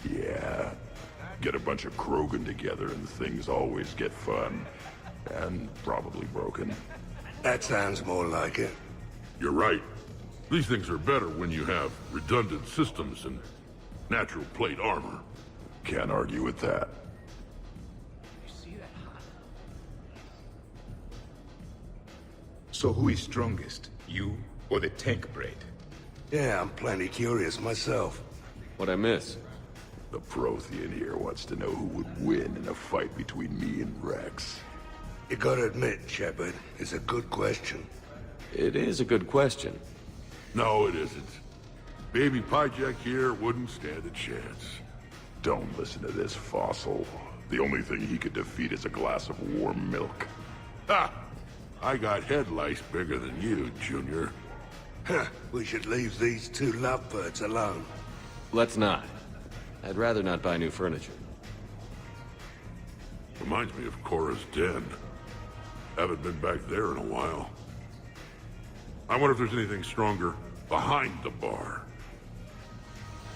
Yeah. Get a bunch of Krogan together and things always get fun. And probably broken. That sounds more like it. You're right. These things are better when you have redundant systems and natural plate armor. Can't argue with that. So who is strongest? You or the tank braid? Yeah, I'm plenty curious myself. What'd I miss? The Prothean here wants to know who would win in a fight between me and Rex. You gotta admit, Shepard, it's a good question. It is a good question. No, it isn't. Baby Pyjak here wouldn't stand a chance. Don't listen to this fossil. The only thing he could defeat is a glass of warm milk. Ha! I got head lice bigger than you, Junior. Huh, we should leave these two lovebirds alone. Let's not. I'd rather not buy new furniture. Reminds me of Cora's den. Haven't been back there in a while. I wonder if there's anything stronger behind the bar.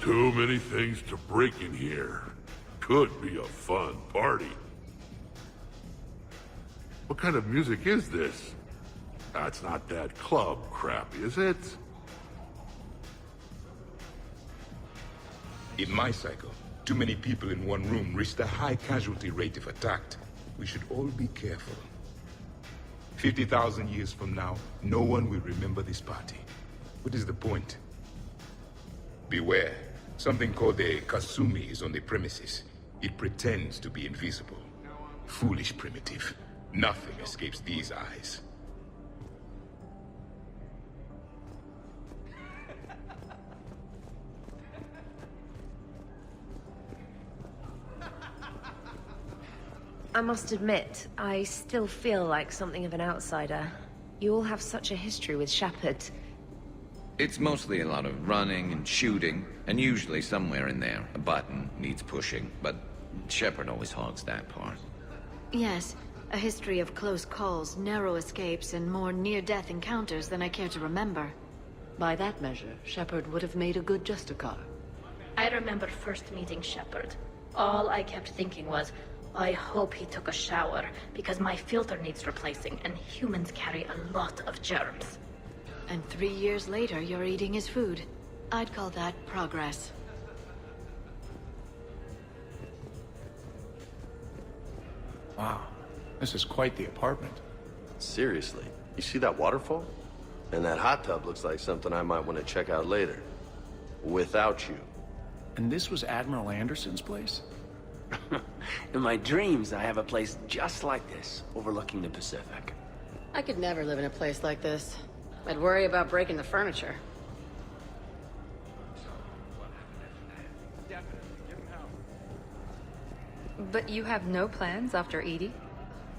Too many things to break in here. Could be a fun party. What kind of music is this? That's not that club crap, is it? In my cycle, too many people in one room risked a high casualty rate if attacked. We should all be careful. 50,000 years from now, no one will remember this party. What is the point? Beware. Something called a Kasumi is on the premises. It pretends to be invisible. Foolish primitive. Nothing escapes these eyes. I must admit, I still feel like something of an outsider. You all have such a history with Shepard. It's mostly a lot of running and shooting, and usually somewhere in there, a button needs pushing, but Shepard always hogs that part. Yes, a history of close calls, narrow escapes, and more near-death encounters than I care to remember. By that measure, Shepard would have made a good Justicar. I remember first meeting Shepard. All I kept thinking was, I hope he took a shower, because my filter needs replacing, and humans carry a lot of germs. And 3 years later, you're eating his food. I'd call that progress. Wow, this is quite the apartment. Seriously, you see that waterfall? And that hot tub looks like something I might want to check out later. Without you. And this was Admiral Anderson's place? In my dreams, I have a place just like this, overlooking the Pacific. I could never live in a place like this. I'd worry about breaking the furniture. But you have no plans after Edie?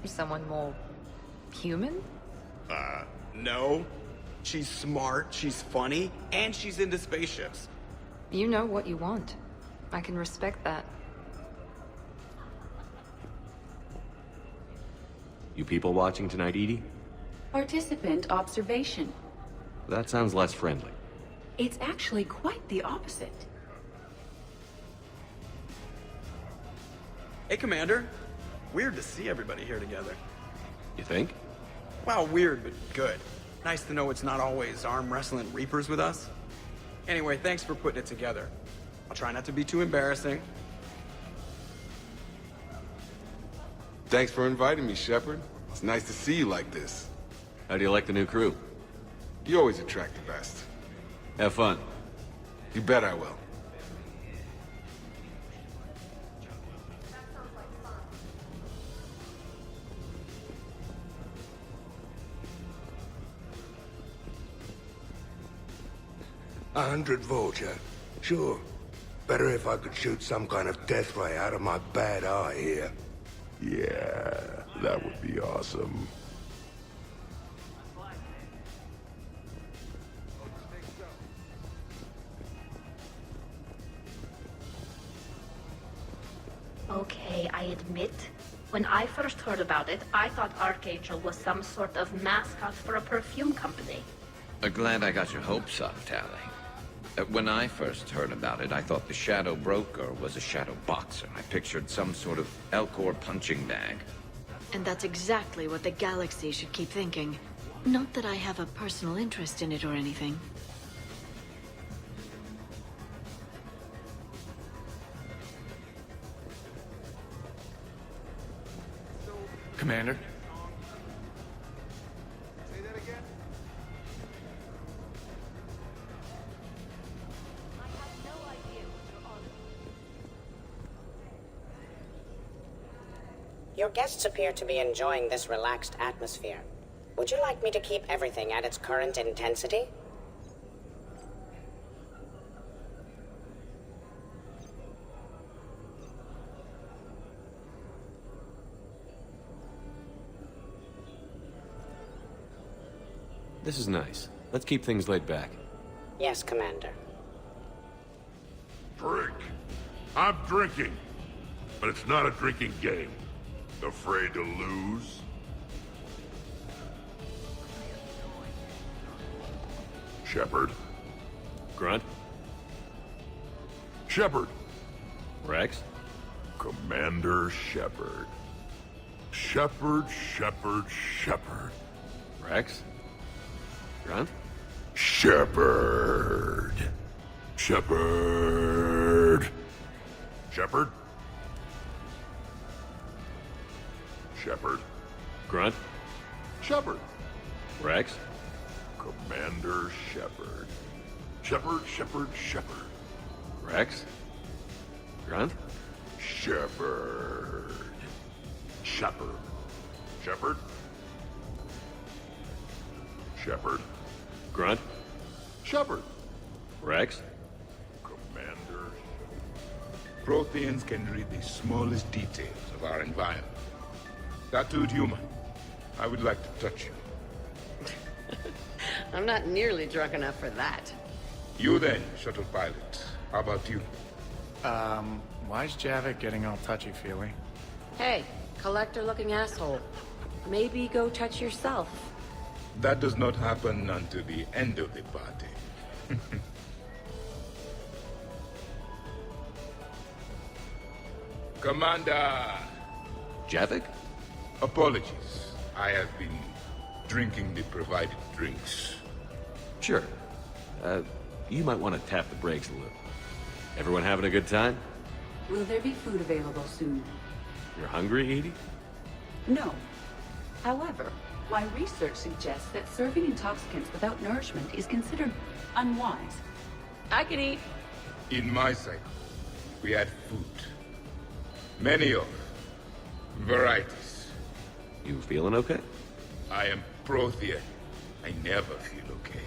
Someone more human? No. She's smart, she's funny, and she's into spaceships. You know what you want. I can respect that. You people watching tonight, Edie? Participant observation. That sounds less friendly. It's actually quite the opposite. Hey, Commander. Weird to see everybody here together. You think? Well, weird, but good. Nice to know it's not always arm wrestling Reapers with us. Anyway, thanks for putting it together. I'll try not to be too embarrassing. Thanks for inviting me, Shepard. It's nice to see you like this. How do you like the new crew? You always attract the best. Have fun. You bet I will. A 100 Vulture. Sure. Better if I could shoot some kind of death ray out of my bad eye here. Yeah, that would be awesome. Okay, I admit, when I first heard about it, I thought Archangel was some sort of mascot for a perfume company. Glad I got your hopes up, Tally. When I first heard about it, I thought the Shadow Broker was a Shadow Boxer. I pictured some sort of Elcor punching bag. And that's exactly what the galaxy should keep thinking. Not that I have a personal interest in it or anything. Commander? Your guests appear to be enjoying this relaxed atmosphere. Would you like me to keep everything at its current intensity? This is nice. Let's keep things laid back. Yes, Commander. Drink. I'm drinking. But it's not a drinking game. Afraid to lose? Shepard. Grunt? Shepard. Rex? Commander Shepard. Shepard, Shepard, Shepard. Rex? Grunt? Shepard. Shepard. Shepard. Shepard. Grunt? Shepard. Rex? Commander Shepard. Shepard, Shepard, Shepard. Rex? Grunt? Shepard. Shepard. Shepard. Shepard. Grunt? Shepard. Rex? Commander. Protheans can read the smallest details of our environment. Tattooed human, I would like to touch you. I'm not nearly drunk enough for that. You then, shuttle pilot. How about you? Why's Javik getting all touchy-feely? Hey, collector-looking asshole. Maybe go touch yourself. That does not happen until the end of the party. Commander! Javik? Apologies. I have been drinking the provided drinks. Sure. You might want to tap the brakes a little. Everyone having a good time? Will there be food available soon? You're hungry, Edie? No. However, my research suggests that serving intoxicants without nourishment is considered unwise. I can eat. In my cycle, we had food. Many of varieties. You feeling okay? I am Prothean. I never feel okay.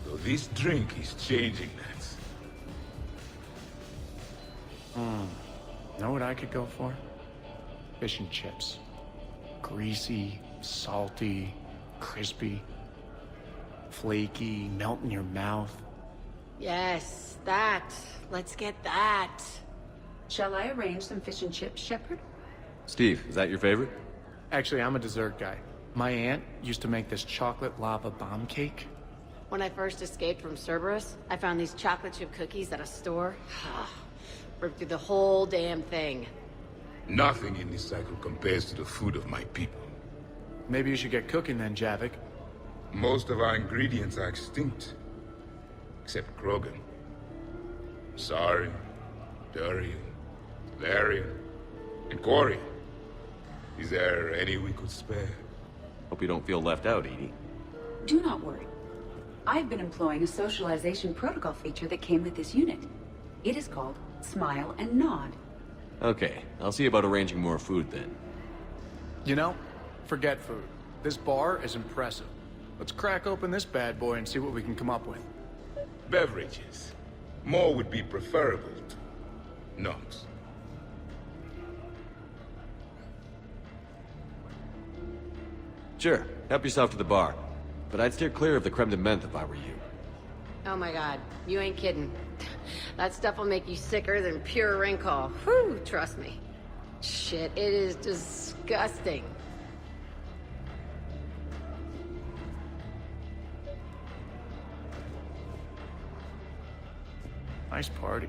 Though this drink is changing that. Know what I could go for? Fish and chips. Greasy, salty, crispy, flaky, melt in your mouth. Yes, that. Let's get that. Shall I arrange some fish and chips, Shepard? Steve, is that your favorite? Actually, I'm a dessert guy. My aunt used to make this chocolate lava bomb cake. When I first escaped from Cerberus, I found these chocolate chip cookies at a store. Ripped through the whole damn thing. Nothing in this cycle compares to the food of my people. Maybe you should get cooking then, Javik. Most of our ingredients are extinct. Except Krogan. Sorry, Durian, Larian, and Quarian. Is there any we could spare? Hope you don't feel left out, Edie. Do not worry. I've been employing a socialization protocol feature that came with this unit. It is called Smile and Nod. Okay, I'll see about arranging more food then. You know, forget food. This bar is impressive. Let's crack open this bad boy and see what we can come up with. Beverages. More would be preferable to nuns. Sure, help yourself to the bar. But I'd steer clear of the creme de menthe if I were you. Oh my god, you ain't kidding. That stuff will make you sicker than pure wrinkle. Whew, trust me. Shit, it is disgusting. Nice party.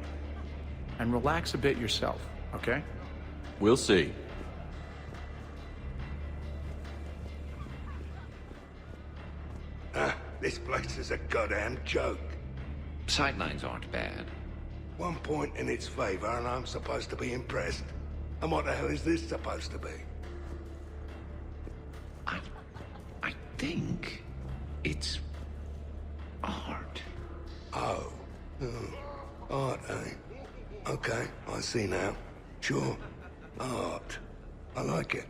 And relax a bit yourself, okay? We'll see. This place is a goddamn joke. Sightlines aren't bad. One point in its favor and I'm supposed to be impressed. And what the hell is this supposed to be? I think it's art. Oh. Art, eh? Okay, I see now. Sure. Art. I like it.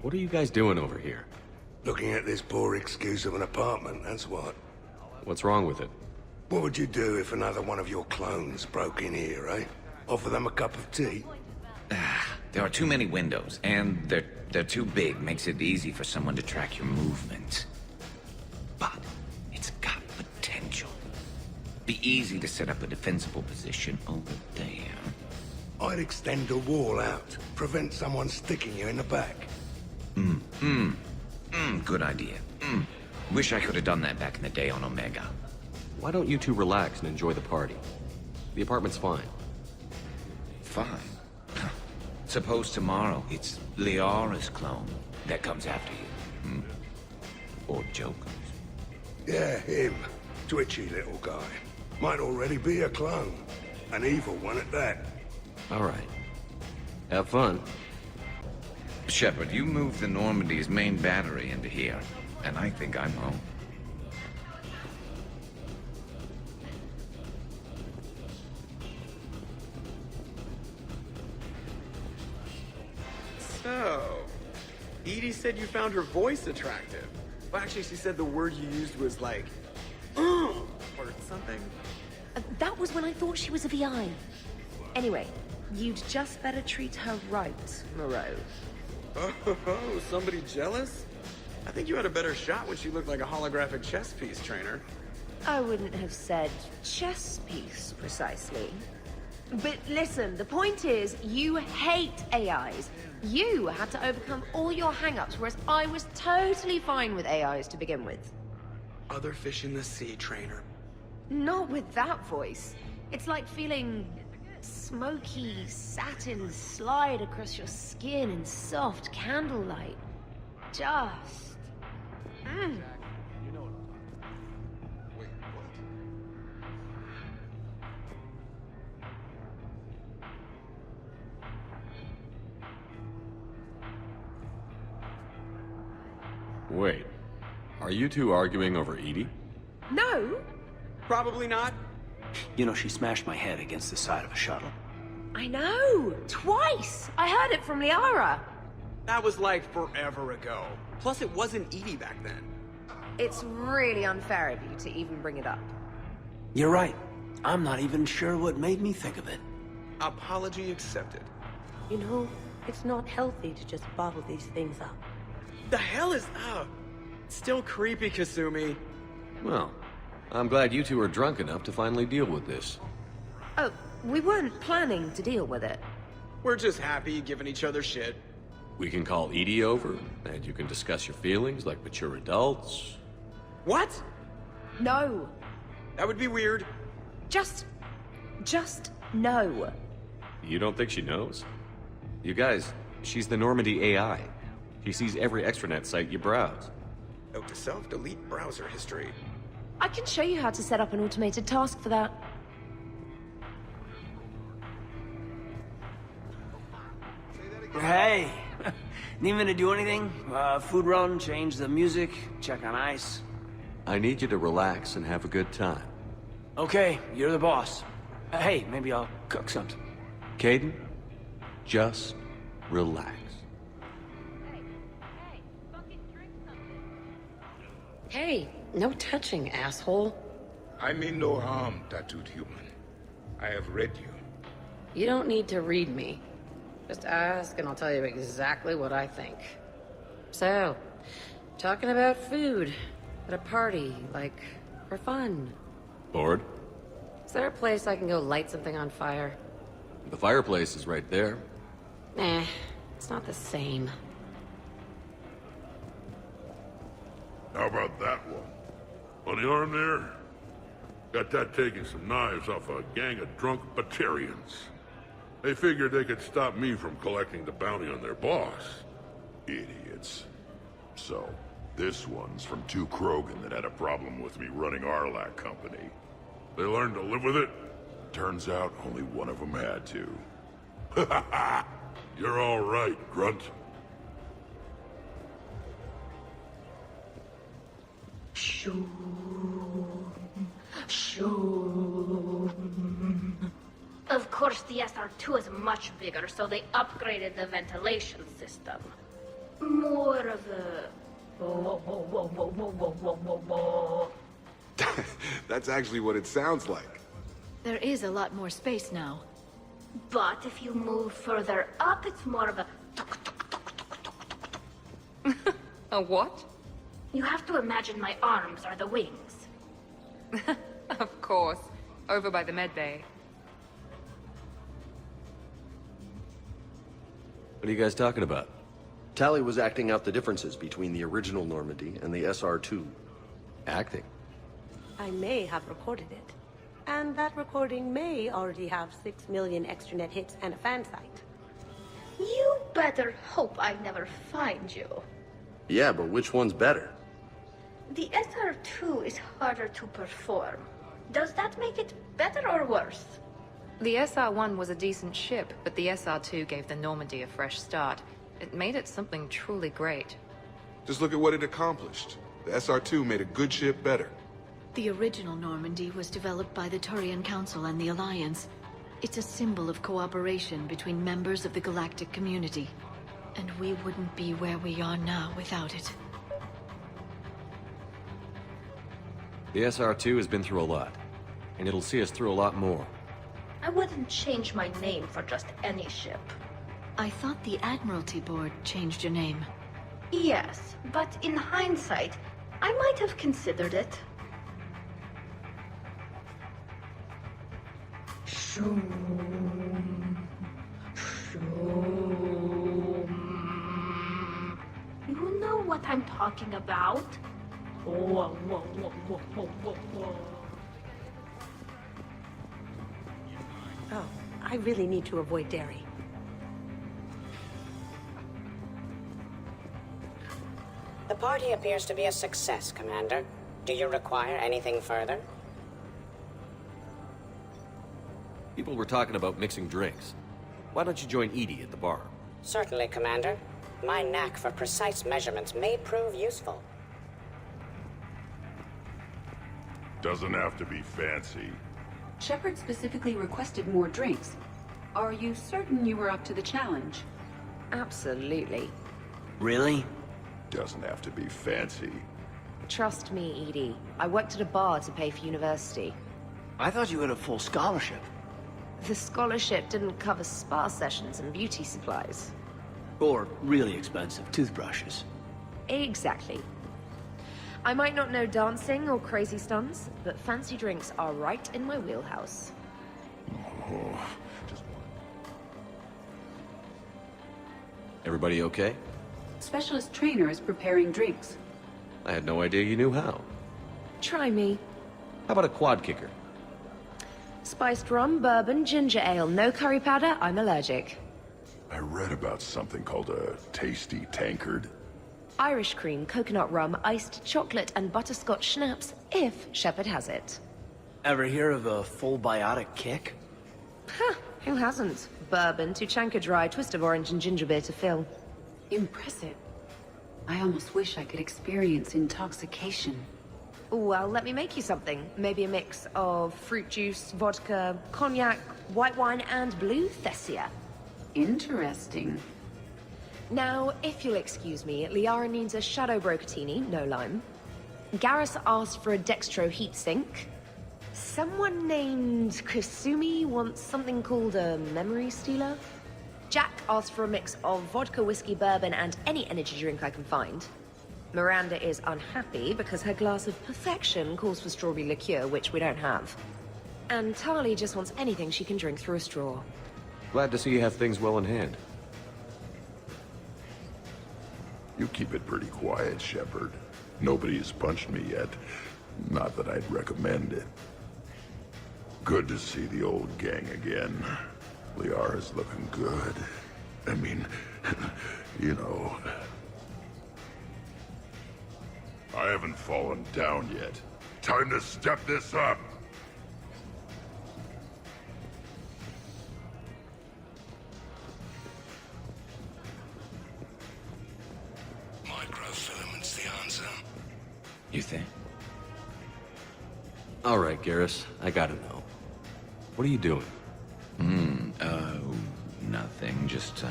What are you guys doing over here? Looking at this poor excuse of an apartment, that's what. What's wrong with it? What would you do if another one of your clones broke in here, eh? Offer them a cup of tea? There are too many windows, and they're too big. Makes it easy for someone to track your movements. But it's got potential. Be easy to set up a defensible position over there. I'd extend the wall out. Prevent someone sticking you in the back. Good idea. Wish I could have done that back in the day on Omega. Why don't you two relax and enjoy the party? The apartment's fine. Fine. Suppose tomorrow it's Liara's clone that comes after you. Or Joker's. Yeah, him. Twitchy little guy. Might already be a clone. An evil one at that. All right. Have fun. Shepard, you moved the Normandy's main battery into here, and I think I'm home. So, Edie said you found her voice attractive. Well, actually, she said the word you used was like, or something. That was when I thought she was a VI. Anyway, you'd just better treat her right, Moreau. Oh, somebody jealous? I think you had a better shot when she looked like a holographic chess piece, Trainer. I wouldn't have said chess piece, precisely. But listen, the point is, you hate AIs. You had to overcome all your hang-ups, whereas I was totally fine with AIs to begin with. Other fish in the sea, Trainer. Not with that voice. It's like feeling smoky satin slide across your skin in soft candlelight. Just... Wait. Are you two arguing over Edie? No! Probably not. You know, she smashed my head against the side of a shuttle. I know! Twice! I heard it from Liara. That was like forever ago. Plus, it wasn't Edie back then. It's really unfair of you to even bring it up. You're right. I'm not even sure what made me think of it. Apology accepted. You know, it's not healthy to just bottle these things up. The hell is... still creepy, Kasumi. Well, I'm glad you two are drunk enough to finally deal with this. Oh, we weren't planning to deal with it. We're just happy giving each other shit. We can call Edie over, and you can discuss your feelings like mature adults. What? No. That would be weird. Just no. You don't think she knows? You guys, she's the Normandy AI. She sees every extranet site you browse. Note to self, delete browser history. I can show you how to set up an automated task for that. Hey! Need me to do anything? Food run, change the music, check on ice? I need you to relax and have a good time. Okay, you're the boss. Hey, maybe I'll cook something. Caden, just relax. Hey, no touching, asshole. I mean no harm, tattooed human. I have read you. You don't need to read me. Just ask and I'll tell you exactly what I think. So, talking about food at a party, like, for fun. Bored? Is there a place I can go light something on fire? The fireplace is right there. It's not the same. How about that one? On the arm there? Got that taking some knives off a gang of drunk Batarians. They figured they could stop me from collecting the bounty on their boss. Idiots. So, this one's from two Krogan that had a problem with me running Arlac Company. They learned to live with it? Turns out only one of them had to. You're all right, Grunt. Of course, the SR2 is much bigger, so they upgraded the ventilation system. More of a... That's actually what it sounds like. There is a lot more space now. But if you move further up, it's more of a... A what? You have to imagine my arms are the wings. Of course. Over by the med bay. What are you guys talking about? Tally was acting out the differences between the original Normandy and the SR2. Acting? I may have recorded it. And that recording may already have 6 million extranet hits and a fan site. You better hope I never find you. Yeah, but which one's better? The SR2 is harder to perform. Does that make it better or worse? The SR-1 was a decent ship, but the SR-2 gave the Normandy a fresh start. It made it something truly great. Just look at what it accomplished. The SR2 made a good ship better. The original Normandy was developed by the Turian Council and the Alliance. It's a symbol of cooperation between members of the galactic community. And we wouldn't be where we are now without it. The SR2 has been through a lot, and it'll see us through a lot more. I wouldn't change my name for just any ship. I thought the Admiralty Board changed your name. Yes, but in hindsight, I might have considered it. You know what I'm talking about? Oh, I really need to avoid dairy. The party appears to be a success, Commander. Do you require anything further? People were talking about mixing drinks. Why don't you join Edie at the bar? Certainly, Commander. My knack for precise measurements may prove useful. Doesn't have to be fancy. Shepard specifically requested more drinks. Are you certain you were up to the challenge? Absolutely. Really? Doesn't have to be fancy. Trust me, Edie. I worked at a bar to pay for university. I thought you had a full scholarship. The scholarship didn't cover spa sessions and beauty supplies. Or really expensive toothbrushes. Exactly. I might not know dancing or crazy stunts, but fancy drinks are right in my wheelhouse. Everybody okay? Specialist trainer is preparing drinks. I had no idea you knew how. Try me. How about a quad kicker? Spiced rum, bourbon, ginger ale, no curry powder, I'm allergic. I read about something called a tasty tankard. Irish cream, coconut rum, iced chocolate, and butterscotch schnapps, if Shepard has it. Ever hear of a full biotic kick? Huh, who hasn't? Bourbon, Tuchanka Dry, twist of orange, and ginger beer to fill. Impressive. I almost wish I could experience intoxication. Well, let me make you something. Maybe a mix of fruit juice, vodka, cognac, white wine, and blue Thessia. Interesting. Now, if you'll excuse me, Liara needs a Shadow Brocatini, no lime. Garrus asked for a Dextro heatsink. Someone named Kasumi wants something called a Memory Stealer. Jack asked for a mix of vodka, whiskey, bourbon, and any energy drink I can find. Miranda is unhappy because her glass of perfection calls for strawberry liqueur, which we don't have. And Tali just wants anything she can drink through a straw. Glad to see you have things well in hand. You keep it pretty quiet, Shepard. Nobody has punched me yet. Not that I'd recommend it. Good to see the old gang again. Liara's looking good. I mean, you know... I haven't fallen down yet. Time to step this up! Microfilament's the answer. You think? All right, Garrus, I gotta know. What are you doing? Nothing. Just,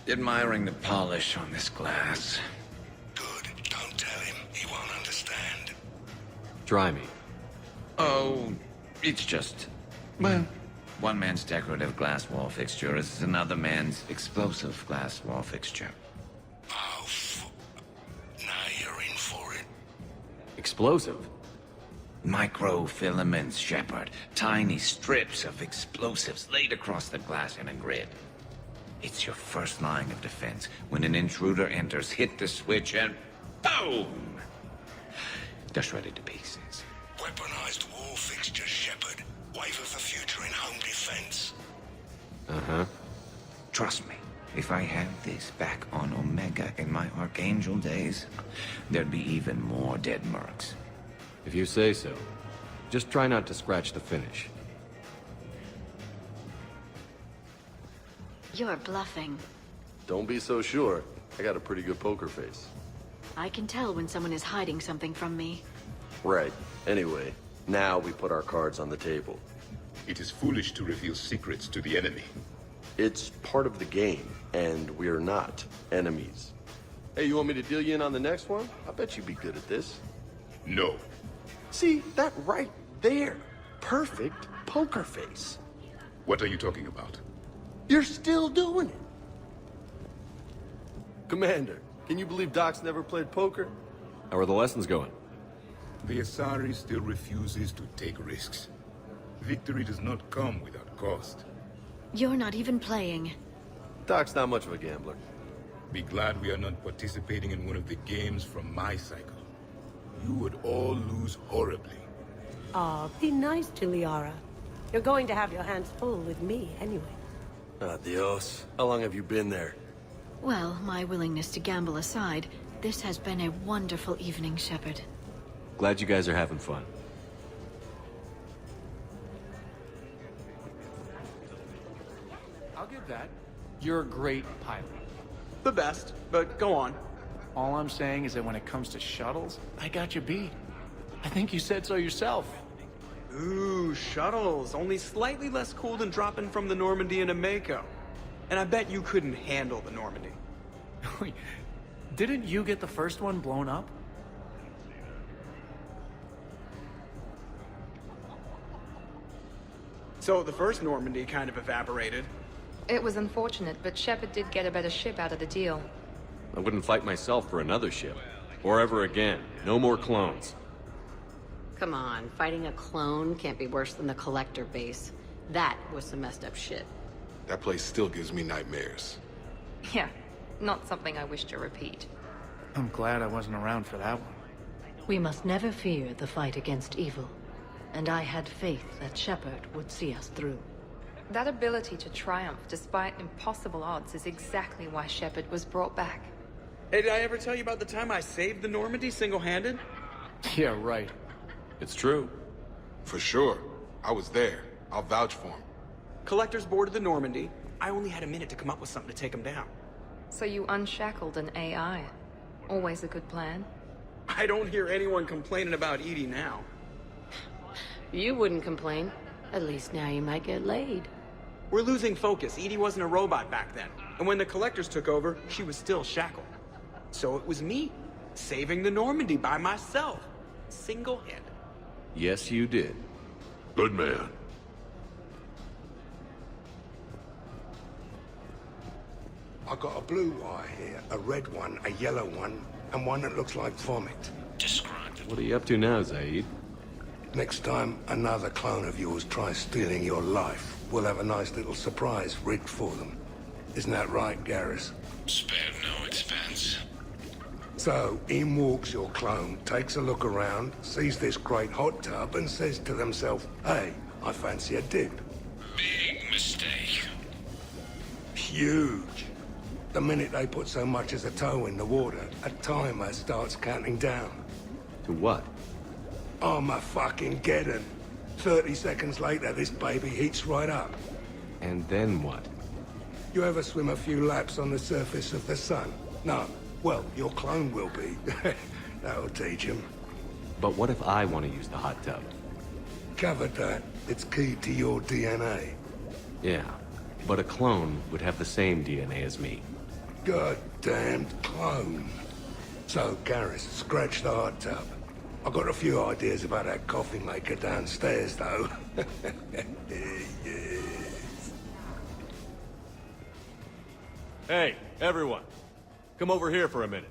admiring the polish on this glass. Good. Don't tell him. He won't understand. Try me. Oh, it's just... Well, one man's decorative glass wall fixture is another man's explosive glass wall fixture. Oh, now you're in for it. Explosive? Microfilaments, Shepard. Tiny strips of explosives laid across the glass in a grid. It's your first line of defense. When an intruder enters, hit the switch and boom! They're shredded to pieces. Weaponized wall fixtures, Shepard. Wave of the future in home defense. Uh-huh. Trust me, if I had this back on Omega in my Archangel days, there'd be even more dead mercs. If you say so. Just try not to scratch the finish. You're bluffing. Don't be so sure. I got a pretty good poker face. I can tell when someone is hiding something from me. Right. Anyway, now we put our cards on the table. It is foolish to reveal secrets to the enemy. It's part of the game, and we're not enemies. Hey, you want me to deal you in on the next one? I bet you'd be good at this. No. See, that right there. Perfect poker face. What are you talking about? You're still doing it. Commander, can you believe Doc's never played poker? How are the lessons going? The Asari still refuses to take risks. Victory does not come without cost. You're not even playing. Doc's not much of a gambler. Be glad we are not participating in one of the games from my cycle. You would all lose horribly. Aw, be nice to Liara. You're going to have your hands full with me anyway. Adios. How long have you been there? Well, my willingness to gamble aside, this has been a wonderful evening, Shepard. Glad you guys are having fun. I'll give that. You're a great pilot. The best, but go on. All I'm saying is that when it comes to shuttles, I got you beat. I think you said so yourself. Ooh, shuttles. Only slightly less cool than dropping from the Normandy into Mako. And I bet you couldn't handle the Normandy. Didn't you get the first one blown up? So the first Normandy kind of evaporated. It was unfortunate, but Shepard did get a better ship out of the deal. I wouldn't fight myself for another ship. Or ever again. No more clones. Come on, fighting a clone can't be worse than the Collector base. That was some messed up shit. That place still gives me nightmares. Yeah, not something I wish to repeat. I'm glad I wasn't around for that one. We must never fear the fight against evil. And I had faith that Shepard would see us through. That ability to triumph despite impossible odds is exactly why Shepard was brought back. Hey, did I ever tell you about the time I saved the Normandy single-handed? Yeah, right. It's true. For sure. I was there. I'll vouch for him. Collectors boarded the Normandy. I only had a minute to come up with something to take them down. So you unshackled an AI. Always a good plan. I don't hear anyone complaining about Edie now. You wouldn't complain. At least now you might get laid. We're losing focus. Edie wasn't a robot back then. And when the Collectors took over, she was still shackled. So it was me, saving the Normandy by myself. Single-handed. Yes, you did. Good man. I got a blue wire here, a red one, a yellow one, and one that looks like vomit. Describe What are you up to now, Zaid? Next time another clone of yours tries stealing your life, we'll have a nice little surprise rigged for them. Isn't that right, Garrus? Spared no expense. So, in walks your clone, takes a look around, sees this great hot tub, and says to themselves, hey, I fancy a dip. Big mistake. Huge. The minute they put so much as a toe in the water, a timer starts counting down. To what? Armageddon. 30 seconds later, this baby heats right up. And then what? You ever swim a few laps on the surface of the sun? No. Well, your clone will be. That'll teach him. But what if I want to use the hot tub? Covered that. It's key to your DNA. Yeah, but a clone would have the same DNA as me. Goddamned clone. So, Garrus, scratch the hot tub. I've got a few ideas about that coffee maker downstairs, though. Yes. Hey, everyone. Come over here for a minute.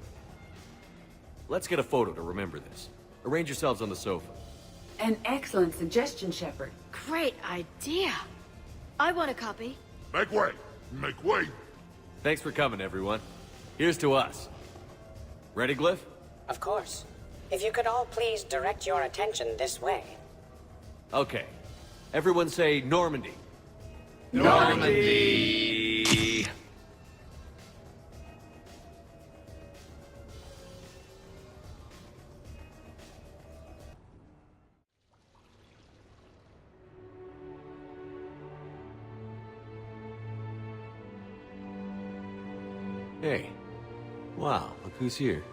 Let's get a photo to remember this. Arrange yourselves on the sofa. An excellent suggestion, Shepard. Great idea. I want a copy. Make way! Make way! Thanks for coming, everyone. Here's to us. Ready, Glyph? Of course. If you could all please direct your attention this way. Okay. Everyone say Normandy. Normandy! Hey. Wow, look who's here.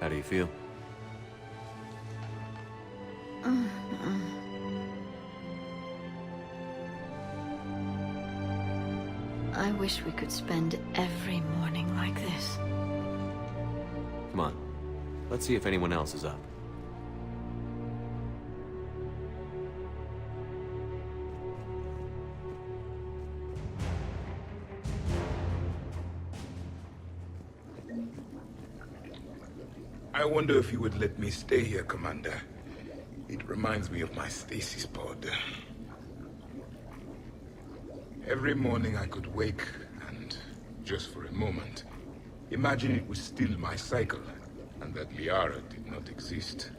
How do you feel? I wish we could spend every morning like this. Come on. Let's see if anyone else is up. I wonder if you would let me stay here, Commander. It reminds me of my stasis pod. Every morning I could wake and, just for a moment, imagine it was still my cycle, and that Liara did not exist.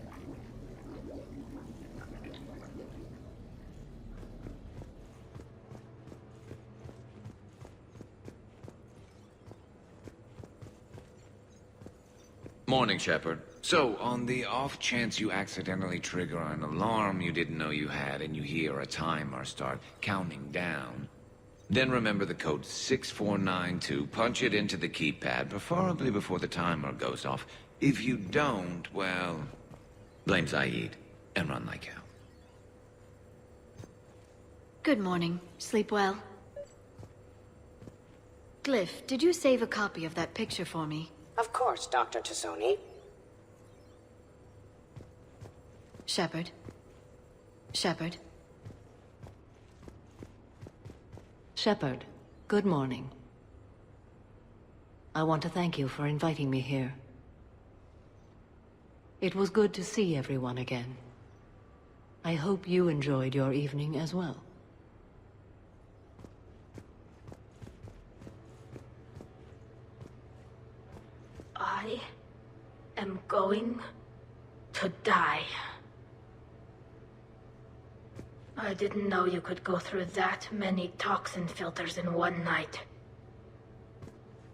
Morning, Shepard. So, on the off chance you accidentally trigger an alarm you didn't know you had and you hear a timer start counting down, then remember the code 6492, punch it into the keypad, preferably before the timer goes off. If you don't, well, blame Zaid and run like hell. Good morning. Sleep well? Glyph, did you save a copy of that picture for me? Of course, Dr. Tassoni. Shepard. Shepard. Shepard, good morning. I want to thank you for inviting me here. It was good to see everyone again. I hope you enjoyed your evening as well. I am going to die. I didn't know you could go through that many toxin filters in one night.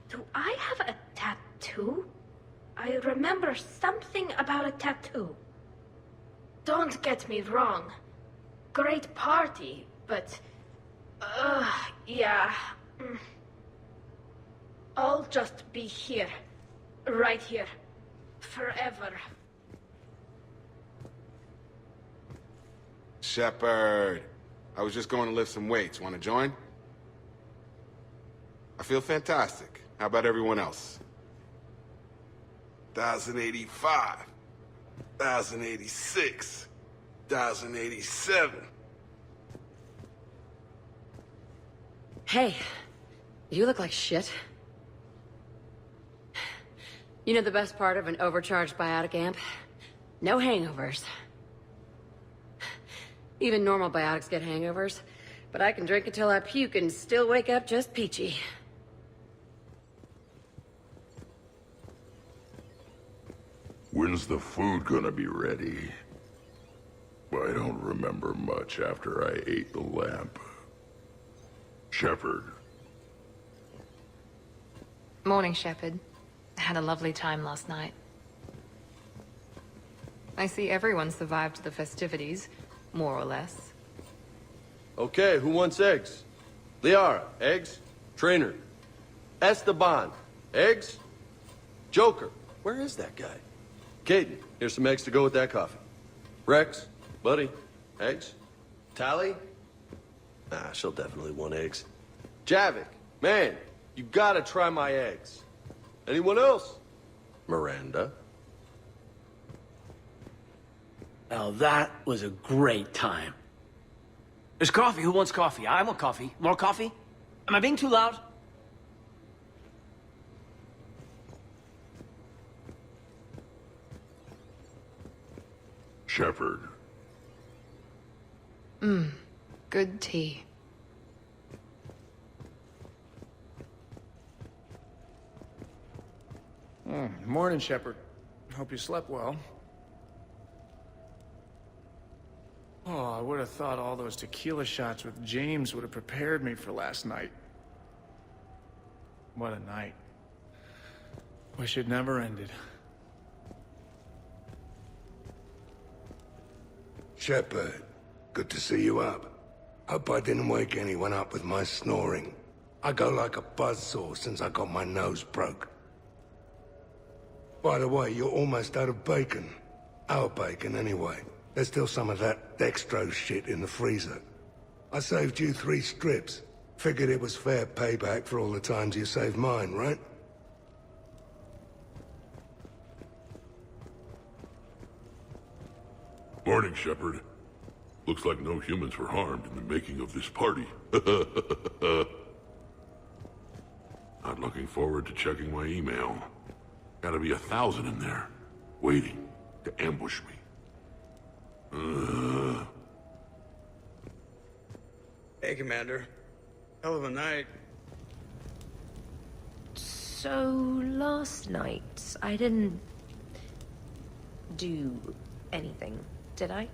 Do I have a tattoo? I remember something about a tattoo. Don't get me wrong. Great party, but... yeah. I'll just be here. Right here. Forever. Shepard, I was just going to lift some weights. Want to join? I feel fantastic. How about everyone else? 1,085. 1,086. 1,087. Hey, you look like shit. You know the best part of an overcharged biotic amp? No hangovers. Even normal biotics get hangovers, but I can drink until I puke and still wake up just peachy. When's the food gonna be ready? I don't remember much after I ate the lamp. Shepard. Morning, Shepard. I had a lovely time last night. I see everyone survived the festivities, more or less. Okay, who wants eggs? Liara, eggs? Trainer. Esteban, eggs? Joker, where is that guy? Caden, here's some eggs to go with that coffee. Rex, buddy, Eggs? Tally? Nah, she'll definitely want eggs. Javik, man, you gotta try my eggs. Anyone else? Miranda? Now that was a great time. There's coffee. Who wants coffee? I want coffee. More coffee? Am I being too loud? Shepard. Good tea. Morning, Shepard. Hope you slept well. Oh, I would have thought all those tequila shots with James would have prepared me for last night. What a night. Wish it never ended. Shepard, good to see you up. Hope I didn't wake anyone up with my snoring. I go like a buzzsaw since I got my nose broke. By the way, you're almost out of bacon. Our bacon, anyway. There's still some of that dextrose shit in the freezer. I saved you 3 strips. Figured it was fair payback for all the times you saved mine, right? Morning, Shepard. Looks like no humans were harmed in the making of this party. Not looking forward to checking my email. Gotta be 1,000 in there, waiting to ambush me. Hey, Commander. Hell of a night. So, last night, I didn't do anything, did I?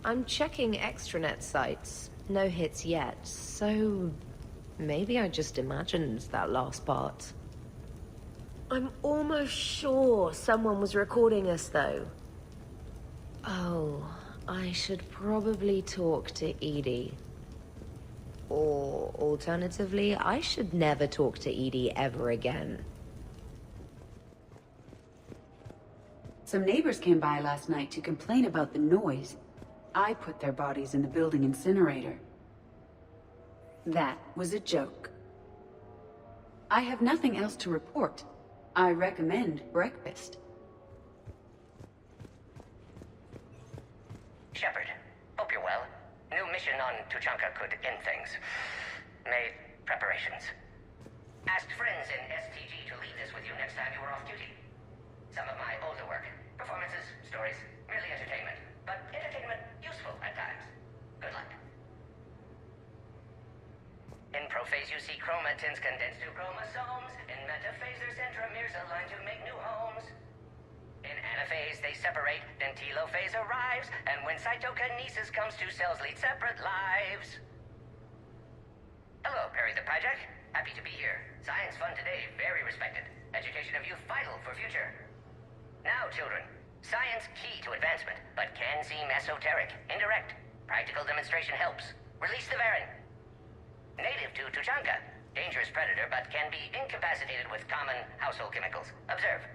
I'm checking extranet sites. No hits yet, so maybe I just imagined that last part. I'm almost sure someone was recording us, though. Oh, I should probably talk to Edie. Or, alternatively, I should never talk to Edie ever again. Some neighbors came by last night to complain about the noise. I put their bodies in the building incinerator. That was a joke. I have nothing else to report. I recommend breakfast. Shepard, hope you're well. New mission on Tuchanka could end things. Made preparations. Asked friends in STG to lead this with you next time you were off duty. Some of my older work. Performances, stories, merely entertainment. But entertainment useful at times. Good luck. In prophase you see chromatins condensed to chromosomes. In metaphase their centromeres align to make new homes. In anaphase they separate, then telophase arrives, and when cytokinesis comes, 2 cells lead separate lives. Hello, Perry the Pyjack. Happy to be here. Science fun today, very respected. Education of youth vital for future. Now, children, science key to advancement, but can seem esoteric, indirect. Practical demonstration helps. Release the Varan. Native to Tuchanka. Dangerous predator, but can be incapacitated with common household chemicals. Observe.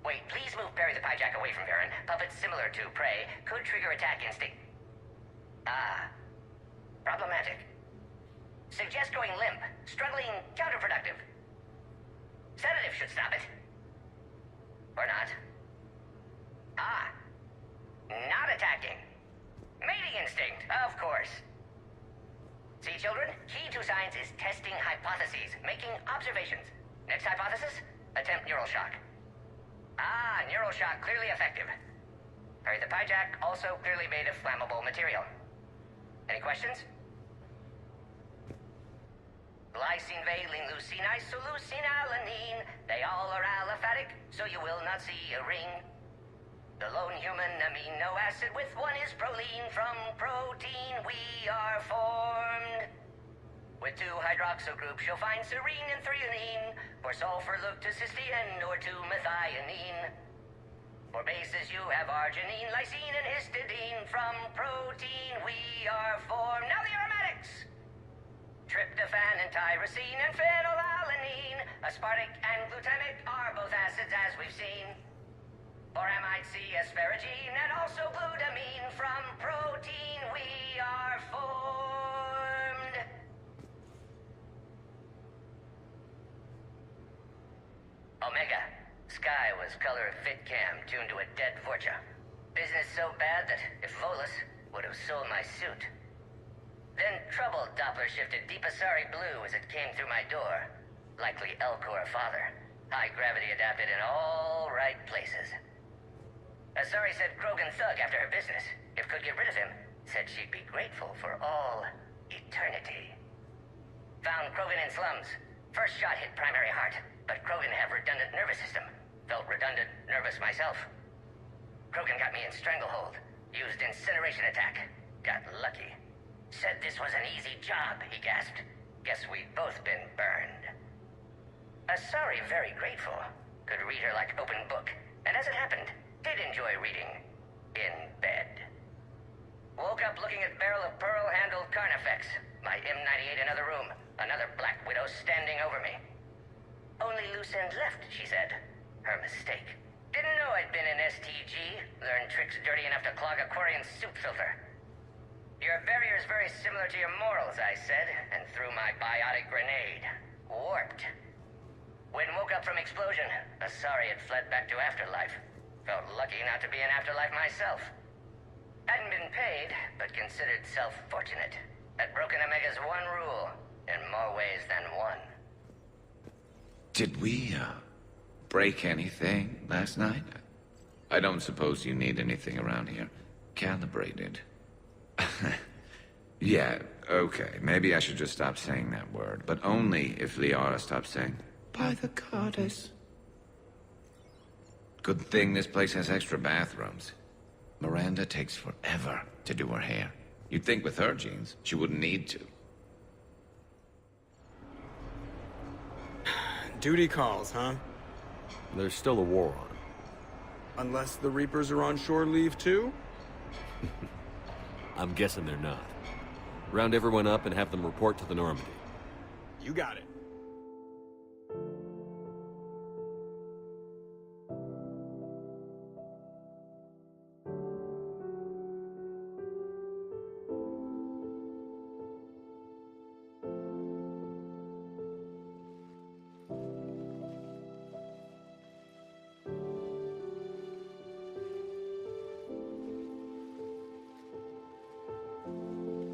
Wait, please move Perry the Pyjack away from Varan. Puppets similar to prey could trigger attack instinct. Ah. Problematic. Suggest going limp. Struggling counterproductive. Sedative should stop it. Or not. Ah. Not attacking. Mating instinct, of course. See, children? Key to science is testing hypotheses, making observations. Next hypothesis? Attempt neural shock. Ah, neural shock clearly effective. Perry the Pyjack also clearly made of flammable material. Any questions? Glycine, valine, leucine, isoleucine, alanine. They all are aliphatic, so you will not see a ring. The lone human amino acid with one is proline. From protein we are formed. With 2 hydroxyl groups you'll find serine and threonine. For sulfur look to cysteine or to methionine. For bases you have arginine, lysine, and histidine. From protein we are formed. Now the aromatics! Tryptophan and tyrosine and phenylalanine. Aspartic and glutamic are both acids as we've seen. or ME3 asparagine, and also glutamine. From protein we are formed. Omega. Sky was color of VidCam tuned to a dead Vorcha. Business so bad that if Volus would have sold my suit. Then trouble Doppler shifted Deepasari blue as it came through my door. Likely Elcor father. High gravity adapted in all right places. Asari said Krogan thug after her business. If could get rid of him, said she'd be grateful for all eternity. Found Krogan in slums. First shot hit primary heart, but Krogan have redundant nervous system. Felt redundant, nervous myself. Krogan got me in stranglehold. Used incineration attack. Got lucky. Said this was an easy job, he gasped. Guess we'd both been burned. Asari very grateful. Could read her like open book. And as it happened, did enjoy reading. In bed. Woke up looking at barrel of pearl-handled Carnifex. My M98 another room. Another Black Widow standing over me. Only loose end left, she said. Her mistake. Didn't know I'd been in STG. Learned tricks dirty enough to clog a Quarian soup filter. Your barrier's very similar to your morals, I said, and threw my biotic grenade. Warped. When woke up from explosion, Asari had fled back to Afterlife. Felt lucky not to be in Afterlife myself. Hadn't been paid, but considered self-fortunate. Had broken Omega's one rule, in more ways than one. Did we, break anything last night? I don't suppose you need anything around here. Calibrated. Yeah, okay. Maybe I should just stop saying that word. But only if Liara stops saying, by the goddess. Good thing this place has extra bathrooms. Miranda takes forever to do her hair. You'd think with her genes, she wouldn't need to. Duty calls, huh? There's still a war on. Unless the Reapers are on shore leave too? I'm guessing they're not. Round everyone up and have them report to the Normandy. You got it.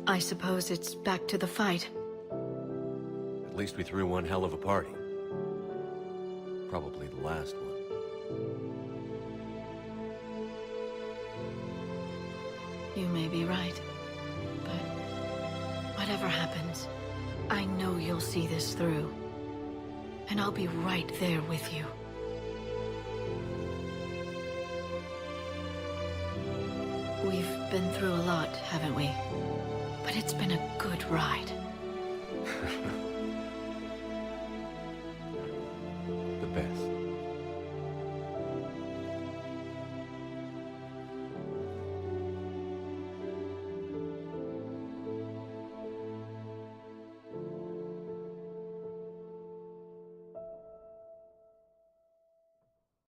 I suppose it's back to the fight. At least we threw one hell of a party. Probably the last one. You may be right. But whatever happens, I know you'll see this through. And I'll be right there with you. We've been through a lot, haven't we? But it's been a good ride.